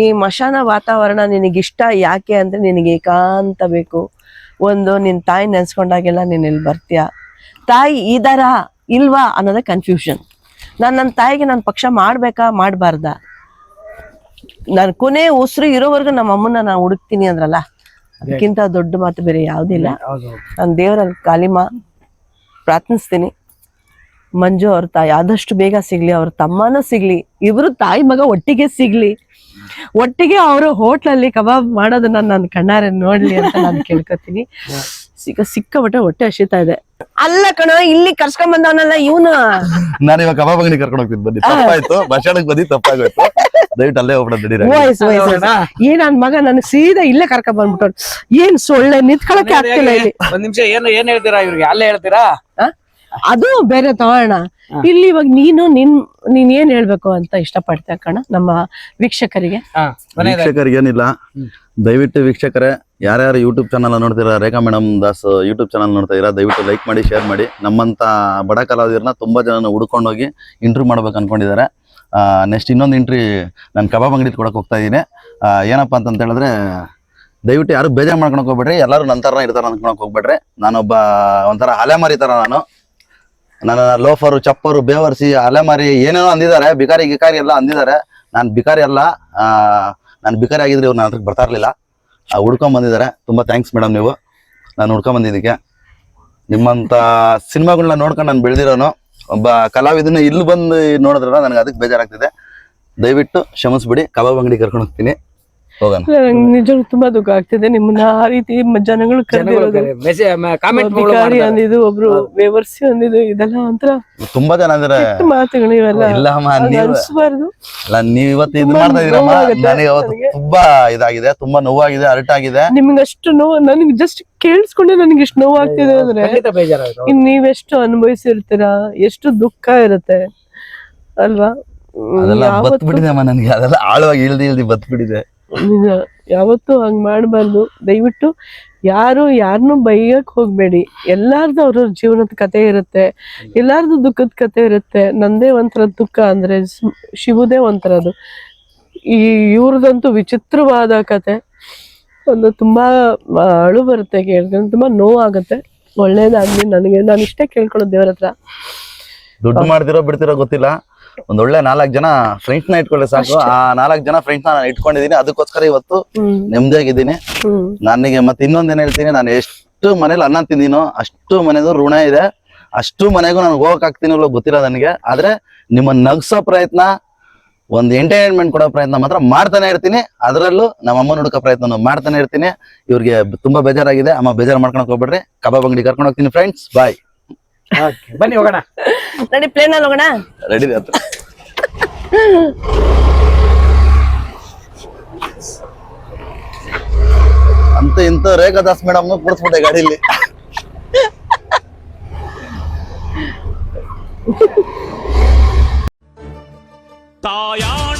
ಈ ಮಶಾನ ವಾತಾವರಣ ನಿನಗಿಷ್ಟ ಯಾಕೆ ಅಂದ್ರೆ ನಿನಗೆ ಏಕಾಂತ ಬೇಕು. ಒಂದು ನಿನ್ ತಾಯಿ ನೆನ್ಸ್ಕೊಂಡಾಗೆಲ್ಲ ನೀನ್ ಇಲ್ಲಿ ಬರ್ತೀಯ, ತಾಯಿ ಇದರ ಇಲ್ವಾ ಅನ್ನೋದೇ ಕನ್ಫ್ಯೂಷನ್. ನನ್ನ ತಾಯಿಗೆ ನಾನು ಪಕ್ಷ ಮಾಡ್ಬೇಕಾ ಮಾಡ್ಬಾರ್ದ, ನಾನು ಕೊನೆ ಉಸಿರು ಇರೋವರೆಗೂ ನಮ್ಮ ಅಮ್ಮನ ನಾನು ಹುಡುಕ್ತೀನಿ ಅಂದ್ರಲ್ಲ, ಅದಕ್ಕಿಂತ ದೊಡ್ಡ ಮಾತು ಬೇರೆ ಯಾವುದಿಲ್ಲ. ನಾನು ದೇವರಲ್ಲಿ ಕಾಲಿಮಾ ಪ್ರಾರ್ಥಿಸ್ತೀನಿ, ಮಂಜು ಅವ್ರ ತಾಯಿ ಆದಷ್ಟು ಬೇಗ ಸಿಗ್ಲಿ, ಅವ್ರ ತಮ್ಮನೂ ಸಿಗ್ಲಿ, ಇಬ್ರು ತಾಯಿ ಮಗ ಒಟ್ಟಿಗೆ ಸಿಗ್ಲಿ, ಒಟ್ಟಿಗೆ ಅವರು ಹೋಟ್ಲಲ್ಲಿ ಕಬಾಬ್ ಮಾಡೋದನ್ನ ನಾನು ಕಣ್ಣಾರೆ ನೋಡ್ಲಿ ಅಂತ ನಾನು ಕೇಳ್ಕೊತೀನಿ. ಸಿಕ್ಕಾಪಟ್ಟೆ ಹೊಟ್ಟೆ ಹಸಿತಾ ಇದೆ. ಅಲ್ಲ ಕಣ, ಇಲ್ಲಿ ಕರ್ಸ್ಕೊಂಡ್ ಬಂದವನಲ್ಲ ಇವನು. ನಾನು ಇವಾಗ ಕಬಾಬ್ ಅಂಗಡಿ ಕರ್ಕೊಂಡು ಹೋಗ್ತೀನಿ, ಬನ್ನಿ. ತಪ್ಪಾಯ್ತು, ಭಾಷಣಕ್ಕೆ ಬದಿ ತಪ್ಪಾಗೋಯ್ತು, ದಯವಿಟ್ಟು ಅಲ್ಲೇ ಹೋಗ್ಬಿಡ. ಏನ್ ನನ್ ಮಗ ನನ್ ಸೀದಾ ಇಲ್ಲೇ ಕರ್ಕೊಂಡ್ ಬಂದ್ಬಿಟ್ಟು, ಏನ್ ಸೊಳ್ಳೆ ನಿಂತ್ಕೊಳಕ್ಕೆ ಆಗ್ತಿಲ್ಲ ಇಲ್ಲಿ. ಒಂದ್ ನಿಮಿಷ ಏನ್ ಹೇಳ್ತೀರಾ ಇವ್ರಿಗೆ? ಅಲ್ಲೇ ಹೇಳ್ತೀರಾ? ಅದು ಬೇರೆ ತಗೋಣ. ಇಲ್ಲಿ ಇವಾಗ ನೀನ್ ಏನ್ ಹೇಳ್ಬೇಕು ಅಂತ ಇಷ್ಟಪಡ್ತಾ ಕಣ ನಮ್ಮ ವೀಕ್ಷಕರಿಗೆ? ವೀಕ್ಷಕರಿಗೆ ಏನಿಲ್ಲ, ದಯವಿಟ್ಟು ವೀಕ್ಷಕರೇ, ಯಾರ್ಯಾರು ಯೂಟ್ಯೂಬ್ ಚಾನಲ್ ನೋಡ್ತೀರಾ, ರೇಖಾ ಮೇಡಮ್ ದಾಸ್ ಯೂಟ್ಯೂಬ್ ಚಾನಲ್ ನೋಡ್ತಾ ಇರಾ, ದಯವಿಟ್ಟು ಲೈಕ್ ಮಾಡಿ, ಶೇರ್ ಮಾಡಿ. ನಮ್ಮಂತ ಬಡ ಕಲಾವಿದರನ್ನ ತುಂಬಾ ಜನ ಹುಡ್ಕೊಂಡೋಗಿ ಇಂಟರ್ವ್ಯೂ ಮಾಡ್ಬೇಕು ಅನ್ಕೊಂಡಿದ್ದಾರೆ. ನೆಕ್ಸ್ಟ್ ಇನ್ನೊಂದು ಇಂಟ್ರಿ ನಾನು ಕಬಾಬ್ ಅಂಗಡಿ ಕೊಡಕ್ ಹೋಗ್ತಾ ಇದ್ದೀನಿ. ಏನಪ್ಪಾ ಅಂತ ಹೇಳಿದ್ರೆ, ದಯವಿಟ್ಟು ಯಾರು ಬೇಜಾರು ಮಾಡ್ಕೊಳಕ್ ಹೋಗ್ಬೇಡ್ರಿ, ಎಲ್ಲರೂ ನಂತರ ಇರ್ತಾರ ಅನ್ಕೊಳಕ್ ಹೋಗ್ಬೇಡ್ರಿ. ನಾನೊಬ್ಬ ಒಂಥರ ಅಲೆಮಾರಿ ತರ, ನನ್ನ ಲೋಫರು, ಚಪ್ಪರು, ಬೇವರ್ಸಿ, ಅಲೆಮಾರಿ ಏನೇನೋ ಅಂದಿದ್ದಾರೆ, ಬಿಕಾರಿ ಗಿಕಾರಿ ಎಲ್ಲ ಅಂದಿದ್ದಾರೆ. ನಾನು ಬಿಕಾರಿ ಅಲ್ಲ, ನಾನು ಬಿಕಾರಿ ಆಗಿದ್ರೆ ಇವ್ರು ನನ್ನ ಹತ್ರಕ್ಕೆ ಬರ್ತಾ ಇರ್ಲಿಲ್ಲ. ಹುಡ್ಕೊಂಡ್ ಬಂದಿದ್ದಾರೆ. ತುಂಬಾ ಥ್ಯಾಂಕ್ಸ್ ಮೇಡಮ್, ನೀವು ನಾನು ಹುಡ್ಕೊಂಡ್ ಬಂದಿದ್ದಕ್ಕೆ. ನಿಮ್ಮಂತ ಸಿನಿಮಾಗಳನ್ನ ನೋಡ್ಕೊಂಡು ನಾನು ಬೆಳೆದಿರೋನು ಒಬ್ಬ ಕಲಾವಿದನ ಇಲ್ಲಿ ಬಂದು ನೋಡಿದ್ರಲ್ಲ, ನನಗೆ ಅದಕ್ಕೆ ಬೇಜಾರಾಗ್ತಿದೆ. ದಯವಿಟ್ಟು ಕ್ಷಮಿಸ್ಬಿಡಿ, ಕಬಾಬ್ ಅಂಗಡಿ ಕರ್ಕೊಂಡು ಹೋಗ್ತೀನಿ, ಹೋಗೋಣ. ನಿಜವಾಗ್ಲೂ ತುಂಬಾ ದುಃಖ ಆಗ್ತಿದೆ ನಿಮ್ಮನ್ನ ಆ ರೀತಿ ಜನಗಳು ಬಿಕಾರಿ ಅಂದಿದ್ದು, ಒಬ್ರು ಬೇವರ್ಸಿ ಅಂದಿದ್ದು, ಇದೆಲ್ಲ ಒಂಥರ ತುಂಬಾ ಜನ ಅಂದ್ರೆ ಮಾತುಗಳು ಇವೆಲ್ಲ ಅನ್ಸ್ಬಾರ್ದು. ಅಲ್ಲ, ನೀವ್ ಇವತ್ತು ಇದು ಮಾಡ್ತಾ ಇದೀರಮ್ಮ, ನನಗೆ ಅವತ್ತು ತುಂಬಾ ಇದಾಗಿದೆ, ತುಂಬಾ ನೋವಾಗಿದೆ, ಹರ್ಟ್ ಆಗಿದೆ. ನಿಮ್ಗೆ ಅಷ್ಟು ನೋವು ನನಗೆ ಜಸ್ಟ್ ಕೇಳಿಸ್ಕೊಂಡೆ ನನಗೆ ಇಷ್ಟು ನೋವಾಗ್ತಿದೆ ಅಂದ್ರೆ ಇನ್ ನೀವೆಷ್ಟು ಅನುಭವಿಸಿರ್ತೀರಾ, ಎಷ್ಟು ದುಃಖ ಇರುತ್ತೆ ಅಲ್ವಾ? ಅದೆಲ್ಲ ಬತ್ಬಿಟ್ಟಿದೆ ಅಮ್ಮ, ನನ್ಗೆ ಅದೆಲ್ಲ ಆಳವಾಗಿ ಇಳ್ದಿ ಬತ್ಬಿಟ್ಟಿದೆ. ಯಾವತ್ತೂ ಹಂಗ್ ಮಾಡ್ಬಾರ್ದು. ದಯವಿಟ್ಟು ಯಾರನ್ನು ಬೈಯಕ್ ಹೋಗ್ಬೇಡಿ. ಎಲ್ಲಾರ್ದು ಅವ್ರವ್ರ ಜೀವನದ ಕತೆ ಇರುತ್ತೆ, ಎಲ್ಲಾರ್ದು ದುಃಖದ ಕತೆ ಇರುತ್ತೆ. ನಂದೇ ಒಂಥರ ದುಃಖ ಅಂದ್ರೆ ಶಿವುದೇ ಒಂಥರದ್ದು. ಇವ್ರದಂತೂ ವಿಚಿತ್ರವಾದ ಕತೆ. ಒಂದು ತುಂಬಾ ಅಳು ಬರುತ್ತೆ ಕೇಳ್ಕೊಂಡು, ತುಂಬಾ ನೋವಾಗುತ್ತೆ. ಒಳ್ಳೇದಾಗ್ಲಿ ನನಗೆ. ನಾನು ಇಷ್ಟೇ ಕೇಳ್ಕೊಳ್ಳೋದು ದೇವ್ರ ಹತ್ರ. ದುಡ್ಡು ಮಾಡ್ತಿರೋ ಬಿಡ್ತಿರೋ ಗೊತ್ತಿಲ್ಲ, ಒಂದೊಳ್ಳೆ 4 ಜನ ಫ್ರೆಂಡ್ಸ್ ನ ಇಟ್ಕೊಳ್ಳಿ ಸಾಕು. ಆ 4 ಜನ ಫ್ರೆಂಡ್ಸ್ ನಾನು ಇಟ್ಕೊಂಡಿದೀನಿ, ಅದಕ್ಕೋಸ್ಕರ ಇವತ್ತು ನೆಮ್ಮದಿಯಾಗಿದ್ದೀನಿ. ನನಗೆ ಮತ್ತೆ ಇನ್ನೊಂದೇನ್ ಹೇಳ್ತೀನಿ, ನಾನು ಎಷ್ಟು ಮನೇಲಿ ಅನ್ನ ತಿಂದಿನೋ ಅಷ್ಟು ಮನೆಗೂ ಋಣ ಇದೆ. ಅಷ್ಟು ಮನೆಗೂ ನಾನು ಹೋಗಕ್ ಆಗ್ತೀನಿ ಗೊತ್ತಿಲ್ಲ ನನಗೆ. ಆದ್ರೆ ನಿಮ್ಮ ನಗ್ಸೋ ಪ್ರಯತ್ನ, ಒಂದು ಎಂಟರ್ಟೈನ್ಮೆಂಟ್ ಕೊಡೋ ಪ್ರಯತ್ನ ಮಾತ್ರ ಮಾಡ್ತಾನೆ ಇರ್ತೀನಿ. ಅದರಲ್ಲೂ ನಮ್ಮ ಅಮ್ಮನ ಹುಡುಕೋ ಪ್ರಯತ್ನ ಮಾಡ್ತಾನೆ ಇರ್ತೀನಿ. ಇವ್ರಿಗೆ ತುಂಬಾ ಬೇಜಾರಾಗಿದೆ, ಅಮ್ಮ ಬೇಜಾರು ಮಾಡ್ಕೊಳಕ್ ಹೋಗ್ಬೇಡ್ರಿ. ಕಬಾಬ್ ಅಂಗಡಿ ಕರ್ಕೊಂಡು ಹೋಗ್ತೀನಿ ಫ್ರೆಂಡ್ಸ್, ಬಾಯ್. ಬನ್ನಿ ಹೋಗೋಣ, ನಡಿ ಪ್ಲೇನ್ ಅಲ್ಲಿ ಹೋಗೋಣ. ರೆಡಿ ಆಯ್ತು. ಅಂತ ಇಂತ ರೇಖಾ ದಾಸ್ ಮೇಡಮ್ ಕೂಡಿಸ್ಬಿಟ್ಟೆ ಗಾಡಿಲಿ. ತಾಯಾಣ